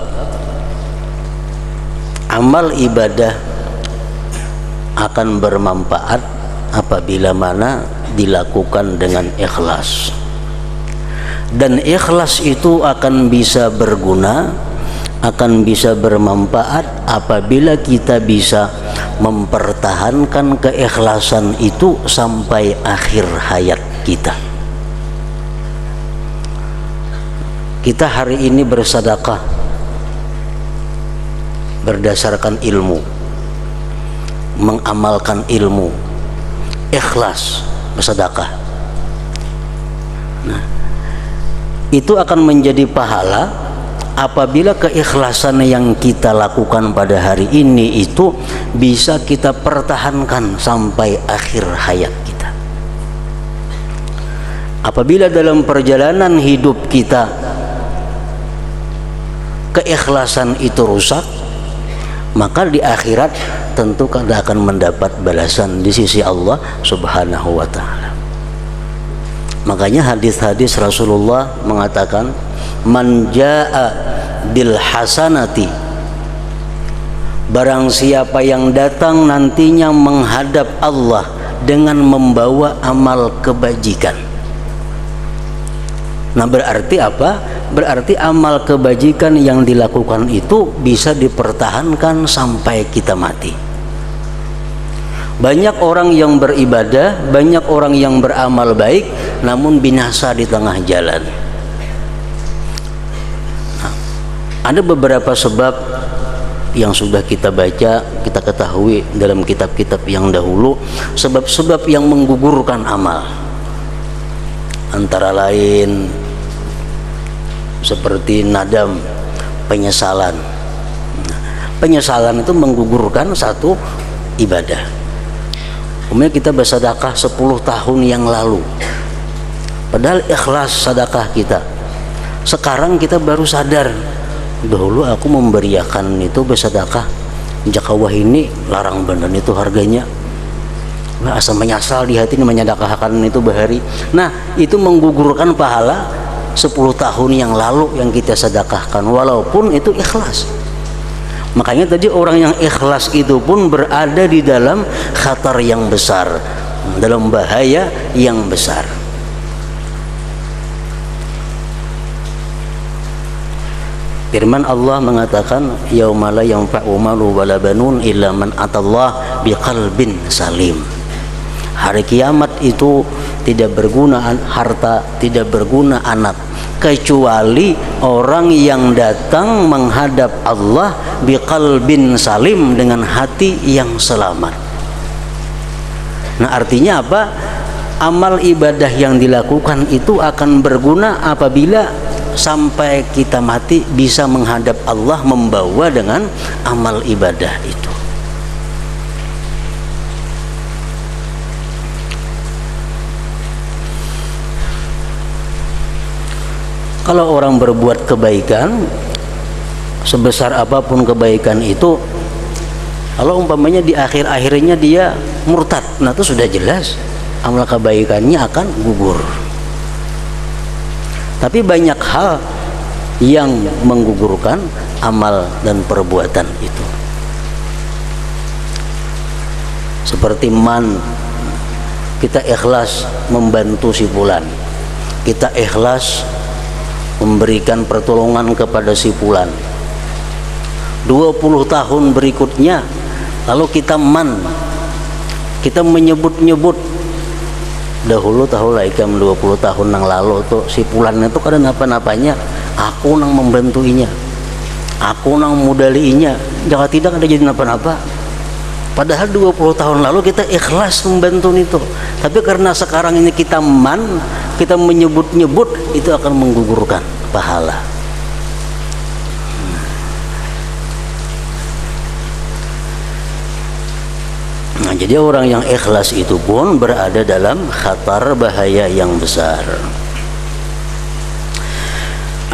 amal ibadah akan bermanfaat apabila mana dilakukan dengan ikhlas. Dan ikhlas itu akan bisa berguna, akan bisa bermanfaat apabila kita bisa mempertahankan keikhlasan itu sampai akhir hayat kita. Kita hari ini bersedekah berdasarkan ilmu, mengamalkan ilmu, ikhlas bersedekah. Nah, itu akan menjadi pahala apabila keikhlasan yang kita lakukan pada hari ini itu bisa kita pertahankan sampai akhir hayat kita. Apabila dalam perjalanan hidup kita keikhlasan itu rusak, maka di akhirat tentu kita akan mendapat balasan di sisi Allah Subhanahu wa ta'ala. Makanya hadis-hadis Rasulullah mengatakan, man jaa bil hasanati, barang siapa yang datang nantinya menghadap Allah dengan membawa amal kebajikan. Nah, berarti apa? Berarti amal kebajikan yang dilakukan itu bisa dipertahankan sampai kita mati. Banyak orang yang beribadah, banyak orang yang beramal baik, namun binasa di tengah jalan. Nah, ada beberapa sebab yang sudah kita baca, kita ketahui dalam kitab-kitab yang dahulu, sebab-sebab yang menggugurkan amal. Antara lain seperti nadam, penyesalan. Penyesalan itu menggugurkan satu ibadah. Umumnya kita bersedekah 10 tahun yang lalu, padahal ikhlas sedekah kita. Sekarang kita baru sadar, dahulu aku memberiakan itu bersedekah, jakawah ini larang bener itu harganya. Nah, asal menyesal di hati ini menyedekahkan itu bahari. Nah, itu menggugurkan pahala 10 tahun yang lalu yang kita sedekahkan, walaupun itu ikhlas. Makanya tadi orang yang ikhlas itu pun berada di dalam khatar yang besar, dalam bahaya yang besar. Firman Allah mengatakan, yauma la yanfa'u malu wala banun illa man atallah biqalbin salim. Hari kiamat itu tidak berguna harta, tidak berguna anak, kecuali orang yang datang menghadap Allah biqalbin salim, dengan hati yang selamat. Nah, artinya apa? Amal ibadah yang dilakukan itu akan berguna apabila sampai kita mati bisa menghadap Allah membawa dengan amal ibadah itu. Kalau orang berbuat kebaikan, sebesar apapun kebaikan itu, kalau umpamanya di akhir-akhirnya dia murtad, nah itu sudah jelas amal kebaikannya akan gugur. Tapi banyak hal yang menggugurkan amal dan perbuatan itu, seperti kita ikhlas membantu si fulan, kita ikhlas memberikan pertolongan kepada si fulan. 20 tahun berikutnya lalu kita kita menyebut-nyebut, dahulu tahu lah ikam 20 tahun yang lalu tuh si fulan itu kada napa-napanya, aku nang membantuinya, aku nang modaliinya, jangan tidak ada jadi napa-napa. Padahal 20 tahun lalu kita ikhlas membantu itu. Tapi karena sekarang ini kita kita menyebut-nyebut, itu akan menggugurkan pahala. Nah, jadi orang yang ikhlas itu pun berada dalam khatar bahaya yang besar.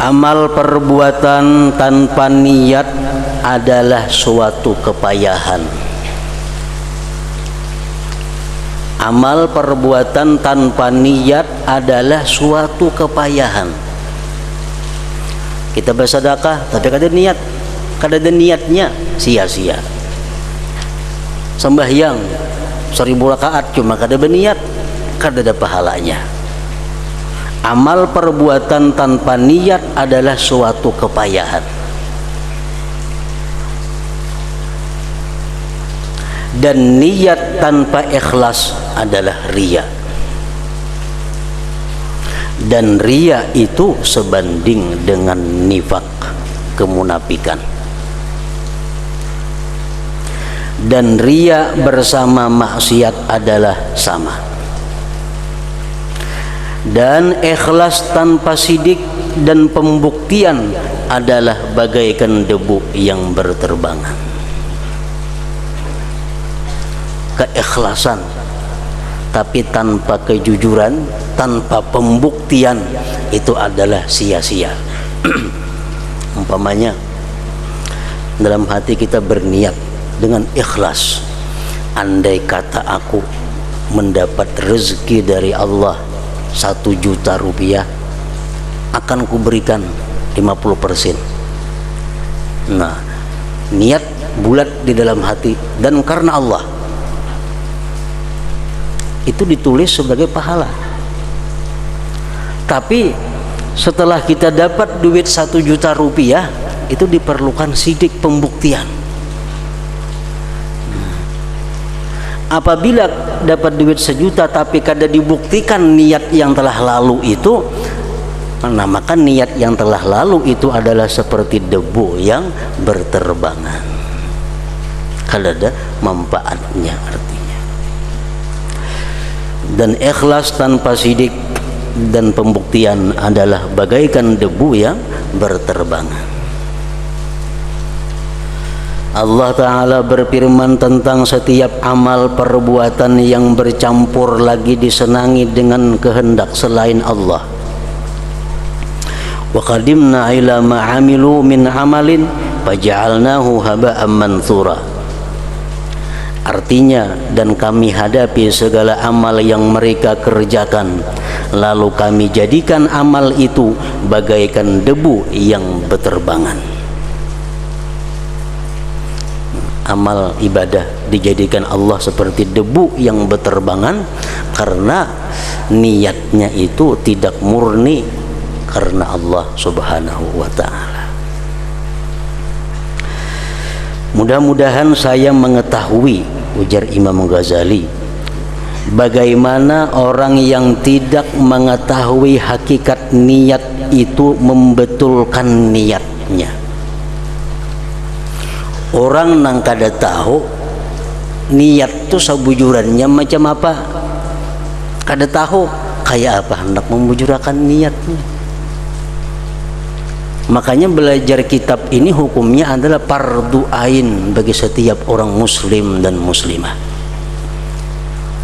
Amal perbuatan tanpa niat adalah suatu kepayahan. Amal perbuatan tanpa niat adalah suatu kepayahan. Kita bersedekah tapi kada ada niatnya, sia-sia. Sembahyang 1000 rakaat cuma kada berniat, kada ada pahalanya. Amal perbuatan tanpa niat adalah suatu kepayahan. dan niat tanpa ikhlas adalah riya. Dan riya itu sebanding dengan nifak, kemunafikan. Dan riya bersama maksiat adalah sama. Dan ikhlas tanpa sidik dan pembuktian adalah bagaikan debu yang berterbangan. Keikhlasan tapi tanpa kejujuran, tanpa pembuktian, itu adalah sia-sia. Umpamanya dalam hati kita berniat dengan ikhlas, andai kata aku mendapat rezeki dari Allah 1 juta rupiah, akan kuberikan 50%. Nah, niat bulat di dalam hati dan karena Allah, itu ditulis sebagai pahala. Tapi setelah kita dapat duit 1 juta rupiah, itu diperlukan sidik pembuktian. Apabila dapat duit 1 juta tapi kada dibuktikan niat yang telah lalu itu, maka niat yang telah lalu itu adalah seperti debu yang berterbangan, kada ada manfaatnya artinya. Dan ikhlas tanpa sidik dan pembuktian adalah bagaikan debu yang berterbangan. Allah Ta'ala berfirman tentang setiap amal perbuatan yang bercampur lagi disenangi dengan kehendak selain Allah. Wa qadimna ila ma 'amilu min 'amalin faja'alnahu haba'an manthura. Artinya, dan kami hadapi segala amal yang mereka kerjakan, lalu kami jadikan amal itu bagaikan debu yang berterbangan. Amal ibadah dijadikan Allah seperti debu yang berterbangan karena niatnya itu tidak murni karena Allah Subhanahu wa ta'ala. Mudah-mudahan saya mengetahui, ujar Imam Ghazali, bagaimana orang yang tidak mengetahui hakikat niat itu membetulkan niatnya. Orang nang kada tahu niat itu sebujurannya macam apa, kada tahu kayak apa hendak membujurakan niatnya. Makanya belajar kitab ini hukumnya adalah fardu ain bagi setiap orang muslim dan muslimah.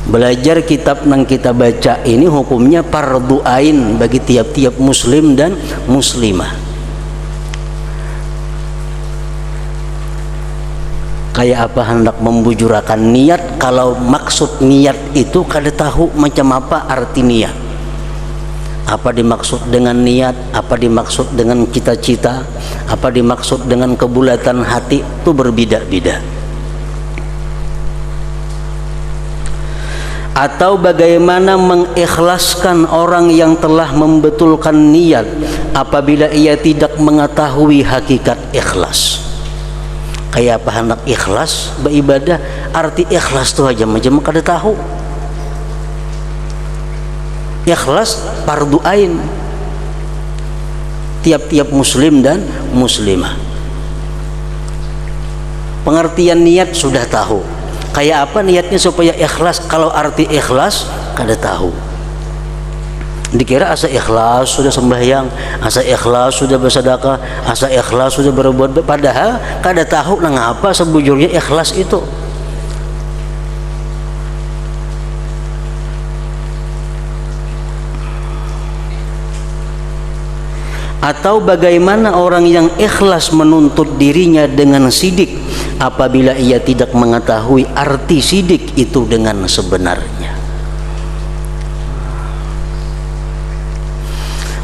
Belajar kitab yang kita baca ini hukumnya fardu ain bagi tiap-tiap muslim dan muslimah. Kayak apa hendak membujurakan niat kalau maksud niat itu kada tahu macam apa arti niat. Apa dimaksud dengan niat, apa dimaksud dengan cita-cita, apa dimaksud dengan kebulatan hati, itu berbeda-beda. Atau bagaimana mengikhlaskan orang yang telah membetulkan niat apabila ia tidak mengetahui hakikat ikhlas. Kayak apa hendak ikhlas beribadah, arti ikhlas itu aja macam kada tahu. Ikhlas fardu ain tiap-tiap muslim dan muslimah. Pengertian niat sudah tahu, kayak apa niatnya supaya ikhlas, kalau arti ikhlas kada tahu. Dikira asa ikhlas sudah sembahyang, asa ikhlas sudah bersedekah, asa ikhlas sudah berbuat, padahal kada tahu nang apa sebujurnya ikhlas itu. Atau bagaimana orang yang ikhlas menuntut dirinya dengan sidik apabila ia tidak mengetahui arti sidik itu dengan sebenarnya.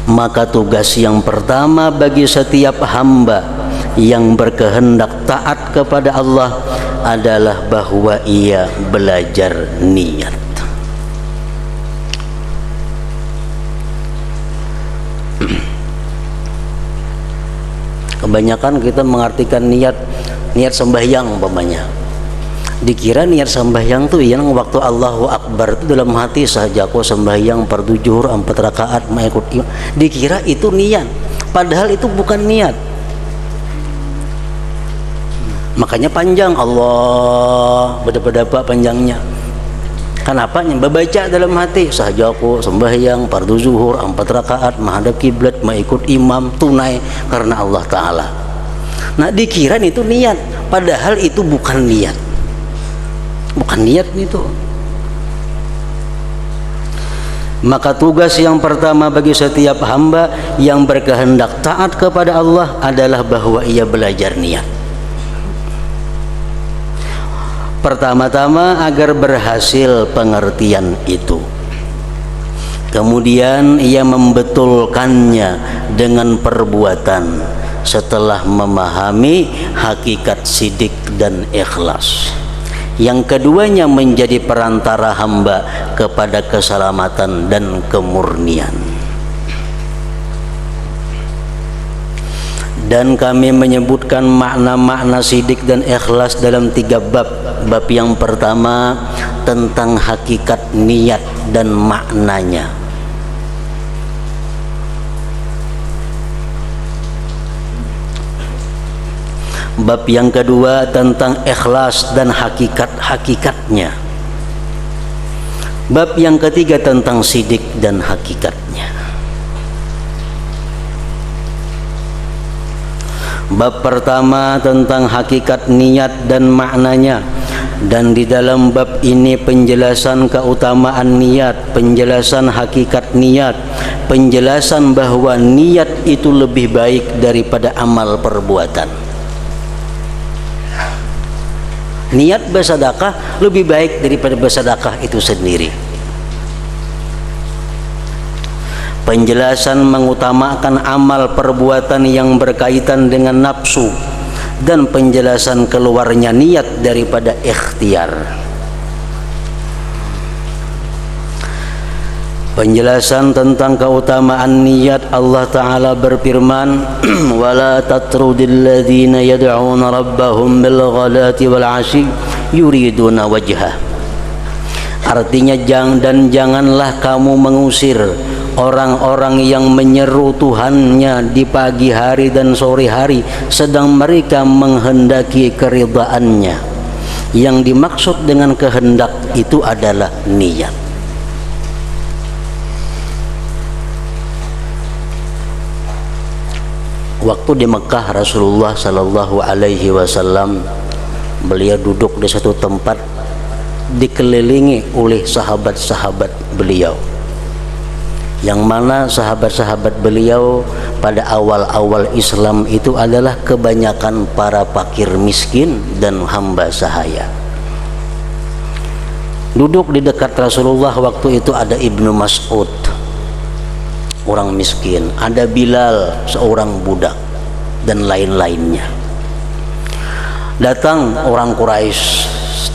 Maka tugas yang pertama bagi setiap hamba yang berkehendak taat kepada Allah adalah bahwa ia belajar niat. Kebanyakan kita mengartikan niat sembahyang umpamanya. Dikira niat sembahyang tuh yang waktu Allahu Akbar itu dalam hati saja kok sembahyang fardu zuhur 4 rakaat mengikut imam. Dikira itu niat, padahal itu bukan niat. Makanya panjang Allah beda-beda panjangnya. Kenapa? Baca dalam hati saja kok sembahyang fardu zuhur 4 rakaat menghadap kiblat mengikut imam tunai karena Allah Taala. Nah dikira itu niat, padahal itu bukan niat. Bukan niat itu. Maka tugas yang pertama bagi setiap hamba yang berkehendak taat kepada Allah adalah bahwa ia belajar niat. Pertama-tama agar berhasil pengertian itu. Kemudian ia membetulkannya dengan perbuatan setelah memahami hakikat sidik dan ikhlas. Yang keduanya menjadi perantara hamba kepada keselamatan dan kemurnian. Dan kami menyebutkan makna-makna sidik dan ikhlas dalam 3 bab. Bab yang pertama tentang hakikat niat dan maknanya. Bab yang kedua tentang ikhlas dan hakikat-hakikatnya. Bab yang ketiga tentang sidik dan hakikatnya. Bab pertama tentang hakikat niat dan maknanya. Dan di dalam bab ini penjelasan keutamaan niat, penjelasan hakikat niat, penjelasan bahwa niat itu lebih baik daripada amal perbuatan. Niat bersedekah lebih baik daripada bersedekah itu sendiri. Penjelasan mengutamakan amal perbuatan yang berkaitan dengan nafsu dan penjelasan keluarnya niat daripada ikhtiar. Penjelasan tentang keutamaan niat, Allah Ta'ala berfirman wala tatrudil ladzina yad'una rabbahum bil ghadati wal 'ashyi yuriduna wajhah. Artinya janganlah kamu mengusir orang-orang yang menyeru Tuhannya di pagi hari dan sore hari sedang mereka menghendaki keridhaannya. Yang dimaksud dengan kehendak itu adalah niat. Waktu di Mekah Rasulullah Sallallahu Alaihi Wasallam beliau duduk di satu tempat dikelilingi oleh sahabat-sahabat beliau, yang mana sahabat-sahabat beliau pada awal-awal Islam itu adalah kebanyakan para fakir miskin dan hamba sahaya. Duduk di dekat Rasulullah waktu itu ada Ibnu Mas'ud, orang miskin, ada Bilal, seorang budak, dan lain-lainnya. Datang orang Quraisy,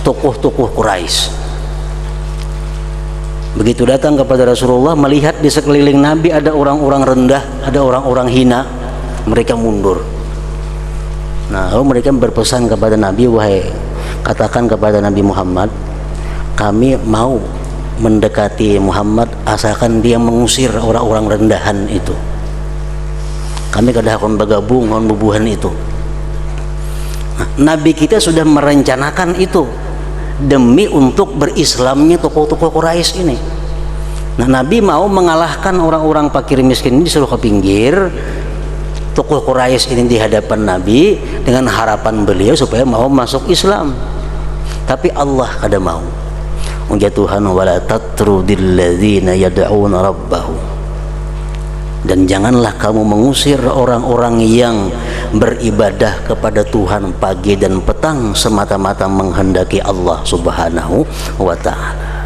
tokoh-tokoh Quraisy. Begitu datang kepada Rasulullah, melihat di sekeliling Nabi ada orang-orang rendah, ada orang-orang hina, mereka mundur. Nah, lalu mereka berpesan kepada Nabi, wahai, katakan kepada Nabi Muhammad, kami mau mendekati Muhammad asalkan dia mengusir orang-orang rendahan itu. Kami kada akan bergabung dengan bubuhan itu. Nah, Nabi kita sudah merencanakan itu demi untuk berislamnya tokoh-tokoh Quraisy ini. Nah, Nabi mau mengalahkan orang-orang fakir miskin ini, disuruh ke pinggir. Tokoh Quraisy ini di hadapan Nabi dengan harapan beliau supaya mau masuk Islam. Tapi Allah kada mau. Tuhan wala tatrudil ladzina yad'una rabbahum. Dan janganlah kamu mengusir orang-orang yang beribadah kepada Tuhan pagi dan petang semata-mata menghendaki Allah Subhanahu wa ta'ala.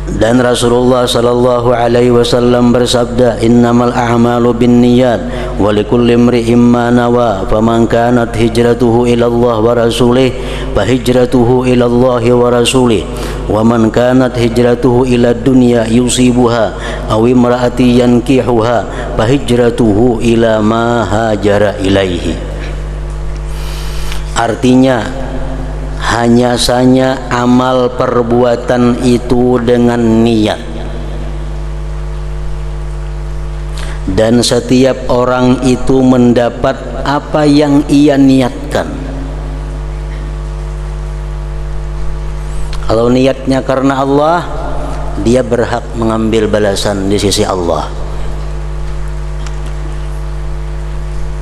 Dan Rasulullah sallallahu alaihi wasallam bersabda, innamal a'malu binniyat wa likulli imri'in ma nawa, faman kanat hijratuhu ila Allah wa rasulih fa hijratuhu ila Allah wa rasulih, wa man kanat hijratuhu ila dunya yusibuha aw imra'ati yankihuha fa hijratuhu ila ma hajara ilaihi. Artinya hanya saja amal perbuatan itu dengan niat, dan setiap orang itu mendapat apa yang ia niatkan. Kalau niatnya karena Allah, dia berhak mengambil balasan di sisi Allah.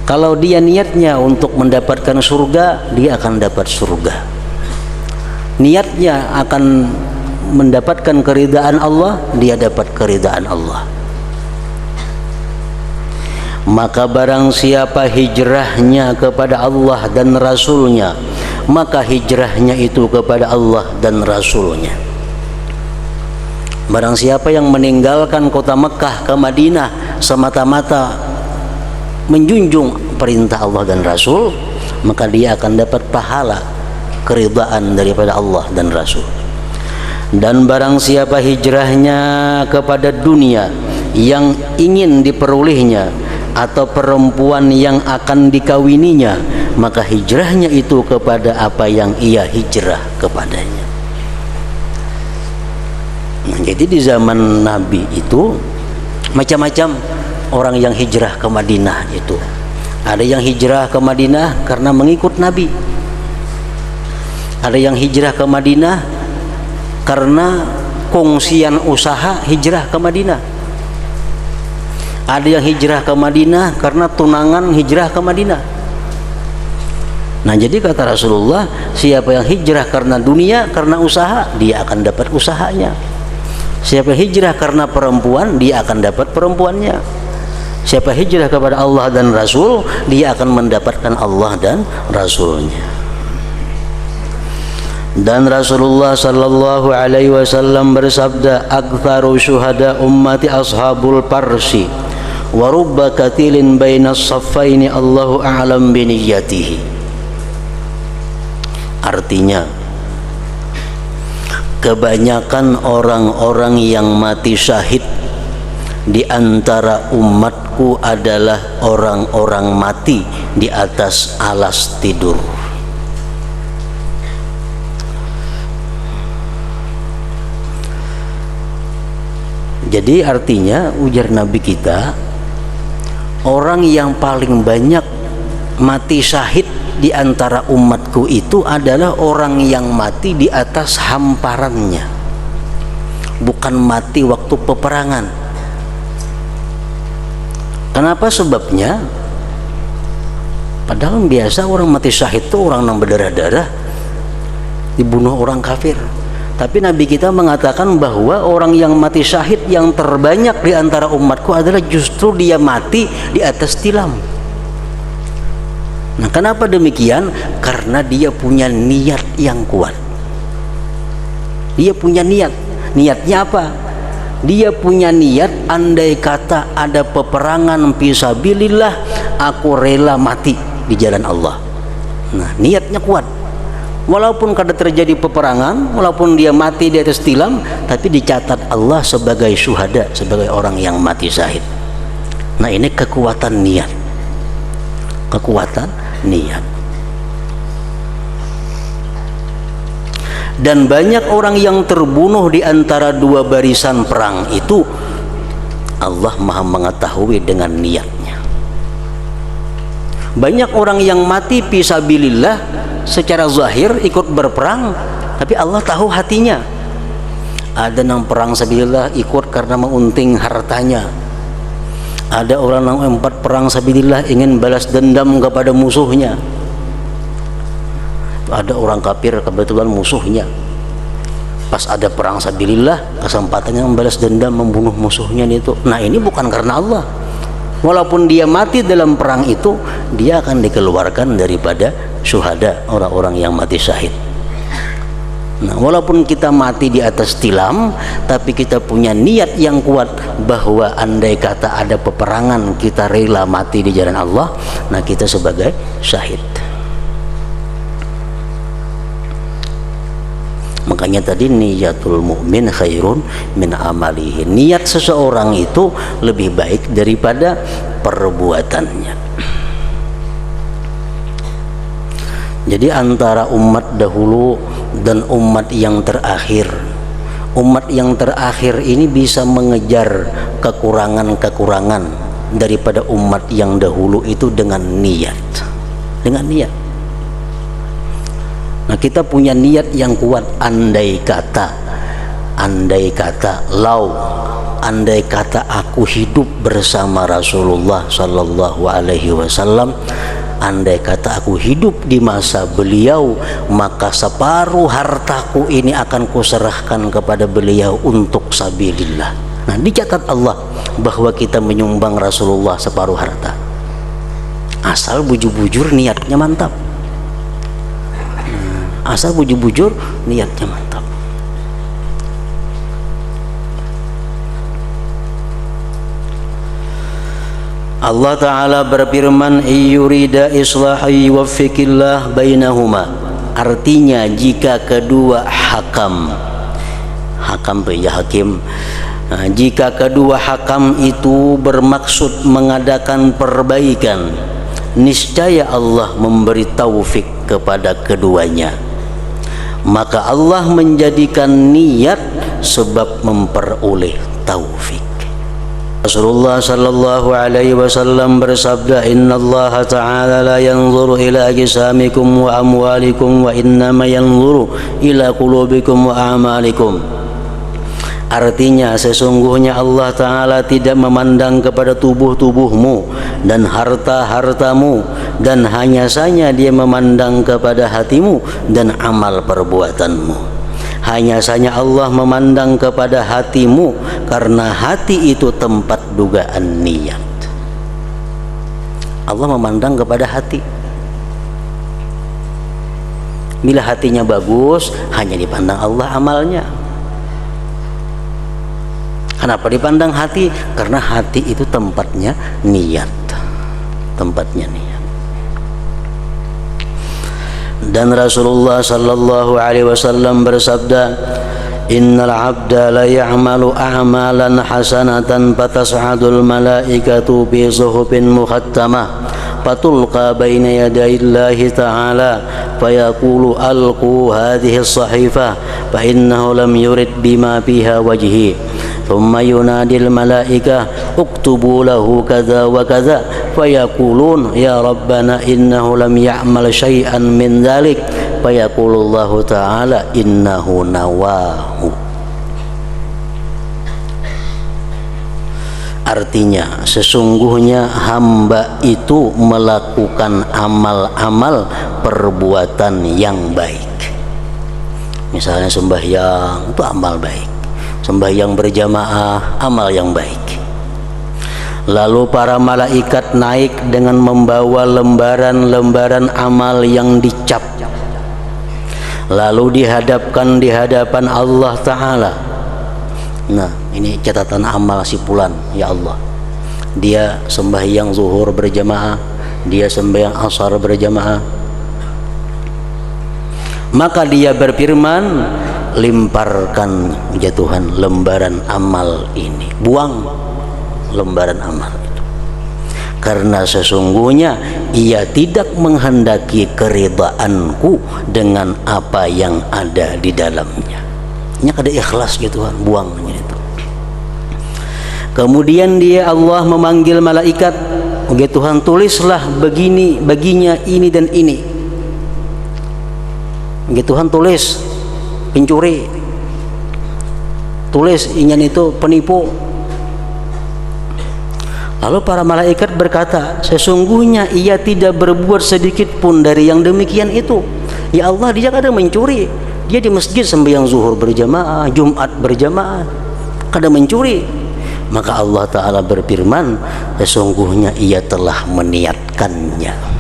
Kalau dia niatnya untuk mendapatkan surga, dia akan dapat surga. Niatnya akan mendapatkan keridaan Allah, dia dapat keridaan Allah. Maka barang siapa hijrahnya kepada Allah dan Rasulnya, maka hijrahnya itu kepada Allah dan Rasulnya. Barang siapa yang meninggalkan kota Mekah ke Madinah semata-mata menjunjung perintah Allah dan Rasul, maka dia akan dapat pahala keridaan daripada Allah dan Rasul. Dan barang siapa hijrahnya kepada dunia yang ingin diperolehnya atau perempuan yang akan dikawininya, maka hijrahnya itu kepada apa yang ia hijrah kepadanya. Nah, jadi di zaman Nabi itu macam-macam orang yang hijrah ke Madinah itu. Ada yang hijrah ke Madinah karena mengikut Nabi. Ada yang hijrah ke Madinah karena kongsian usaha hijrah ke Madinah. Ada yang hijrah ke Madinah karena tunangan hijrah ke Madinah. Nah, jadi kata Rasulullah, siapa yang hijrah karena dunia, karena usaha, dia akan dapat usahanya. Siapa hijrah karena perempuan, dia akan dapat perempuannya. Siapa hijrah kepada Allah dan Rasul, dia akan mendapatkan Allah dan Rasulnya. Dan Rasulullah sallallahu alaihi wasallam bersabda, "Aktsaru syuhada ummati ashabul parsi wa rubba katilin bainas saffaini Allahu a'lam bi niyyatihi." Artinya, kebanyakan orang-orang yang mati syahid di antara umatku adalah orang-orang mati di atas alas tidur. Jadi artinya, ujar Nabi kita, orang yang paling banyak mati syahid di antara umatku itu adalah orang yang mati di atas hamparannya, bukan mati waktu peperangan. Kenapa sebabnya? Padahal biasa orang mati syahid itu orang yang berdarah-darah, dibunuh orang kafir. Tapi Nabi kita mengatakan bahwa orang yang mati syahid yang terbanyak di antara umatku adalah justru dia mati di atas tilam. Nah, kenapa demikian? Karena dia punya niat yang kuat. Dia punya niat. Niatnya apa? Dia punya niat, andai kata ada peperangan fisabilillah, aku rela mati di jalan Allah. Nah, niatnya kuat. Walaupun kada terjadi peperangan, walaupun dia mati di atas tilam, tapi dicatat Allah sebagai syuhada, sebagai orang yang mati syahid. Nah, ini kekuatan niat. Kekuatan niat. Dan banyak orang yang terbunuh di antara dua barisan perang itu, Allah Maha mengetahui dengan niatnya. Banyak orang yang mati fisabilillah secara zahir ikut berperang, tapi Allah tahu hatinya. Ada yang perang sabilillah ikut karena mengunting hartanya. Ada orang yang empat perang sabilillah ingin balas dendam kepada musuhnya. Ada orang kafir kebetulan musuhnya, pas ada perang sabilillah kesempatannya membalas dendam, membunuh musuhnya itu. Nah, ini bukan karena Allah. Walaupun dia mati dalam perang itu, dia akan dikeluarkan daripada syuhada, orang-orang yang mati syahid. Nah, walaupun kita mati di atas tilam, tapi kita punya niat yang kuat bahwa andai kata ada peperangan kita rela mati di jalan Allah, nah kita sebagai syahid. Makanya tadi niyatul mukmin khairun min amalihi. Niat seseorang itu lebih baik daripada perbuatannya. Jadi antara umat dahulu dan umat yang terakhir, umat yang terakhir ini bisa mengejar kekurangan-kekurangan daripada umat yang dahulu itu dengan niat. Dengan niat. Nah, kita punya niat yang kuat. Andai kata andai kata aku hidup bersama Rasulullah sallallahu alaihi wasallam, andai kata aku hidup di masa beliau, maka separuh hartaku ini akan kuserahkan kepada beliau untuk sabilillah. Nah, dicatat Allah bahwa kita menyumbang Rasulullah separuh harta, asal bujur-bujur niatnya mantap. Asal bujur-bujur niatnya mantap. Allah Ta'ala berfirman, "Iyurida islahi yuwaffiqillah bainahuma." Artinya jika kedua hakim, jika kedua hakam itu bermaksud mengadakan perbaikan, niscaya Allah memberi taufik kepada keduanya. Maka Allah menjadikan niat sebab memperoleh taufik. Rasulullah sallallahu alaihi wasallam bersabda, "Innallaha ta'ala la yanzuru ila ajsamikum wa amwalikum wa innama yanzuru ila qulubikum wa a'malikum." Artinya sesungguhnya Allah Ta'ala tidak memandang kepada tubuh-tubuhmu dan harta-hartamu, dan hanya saja Dia memandang kepada hatimu dan amal perbuatanmu. Hanya saja Allah memandang kepada hatimu, karena hati itu tempat dugaan niat. Allah memandang kepada hati. Bila hatinya bagus, hanya dipandang Allah amalnya. Kenapa dipandang hati? Karena hati itu tempatnya niat. Tempatnya niat. Dan Rasulullah sallallahu alaihi wasallam bersabda, "Innal 'abda la ya'malu a'malan hasanatan fatas'adul malaikatu bi suhufin mukhattamah fatulqa baina yadayillahi ta'ala fayaqulu alqu hadhihi as-sahifah fa innahu lam yurid bima fiha wajhi." ثم ينادي الملائكة اكتبوا له كذا وكذا فيقولون يا ربنا إنه لم يعمل شيئا من ذلك فيقول الله تعالى إنه نواه. Artinya sesungguhnya hamba itu melakukan amal-amal perbuatan yang baik. Misalnya sembahyang itu amal baik, sembahyang berjamaah amal yang baik. Lalu para malaikat naik dengan membawa lembaran-lembaran amal yang dicap, lalu dihadapkan di hadapan Allah Ta'ala. Nah, ini catatan amal si fulan, ya Allah, dia sembahyang zuhur berjamaah, dia sembahyang asar berjamaah. Maka dia berfirman, limparkan ya Tuhan lembaran amal ini, buang lembaran amal itu, karena sesungguhnya ia tidak menghendaki keridhaanku dengan apa yang ada di dalamnya. Ini ada ikhlas ya Tuhan, buangnya itu. Kemudian dia Allah memanggil malaikat, ya Tuhan tulislah begini baginya ini dan ini. Ya Tuhan tulis pencuri, tulis ingin itu penipu. Lalu para malaikat berkata, sesungguhnya ia tidak berbuat sedikit pun dari yang demikian itu. Ya Allah, dia kadang mencuri, dia di masjid sembahyang zuhur berjamaah, Jumat berjamaah, kadang mencuri. Maka Allah Ta'ala berfirman, sesungguhnya ia telah meniatkannya.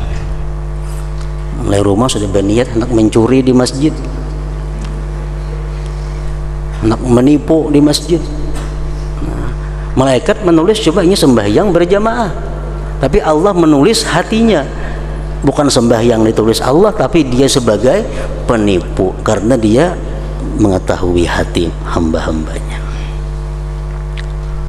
Mulai rumah sudah berniat hendak mencuri di masjid, hendak menipu di masjid. Nah, malaikat menulis coba ini sembahyang berjamaah, tapi Allah menulis hatinya. Bukan sembahyang ditulis Allah, tapi dia sebagai penipu, karena dia mengetahui hati hamba-hambanya.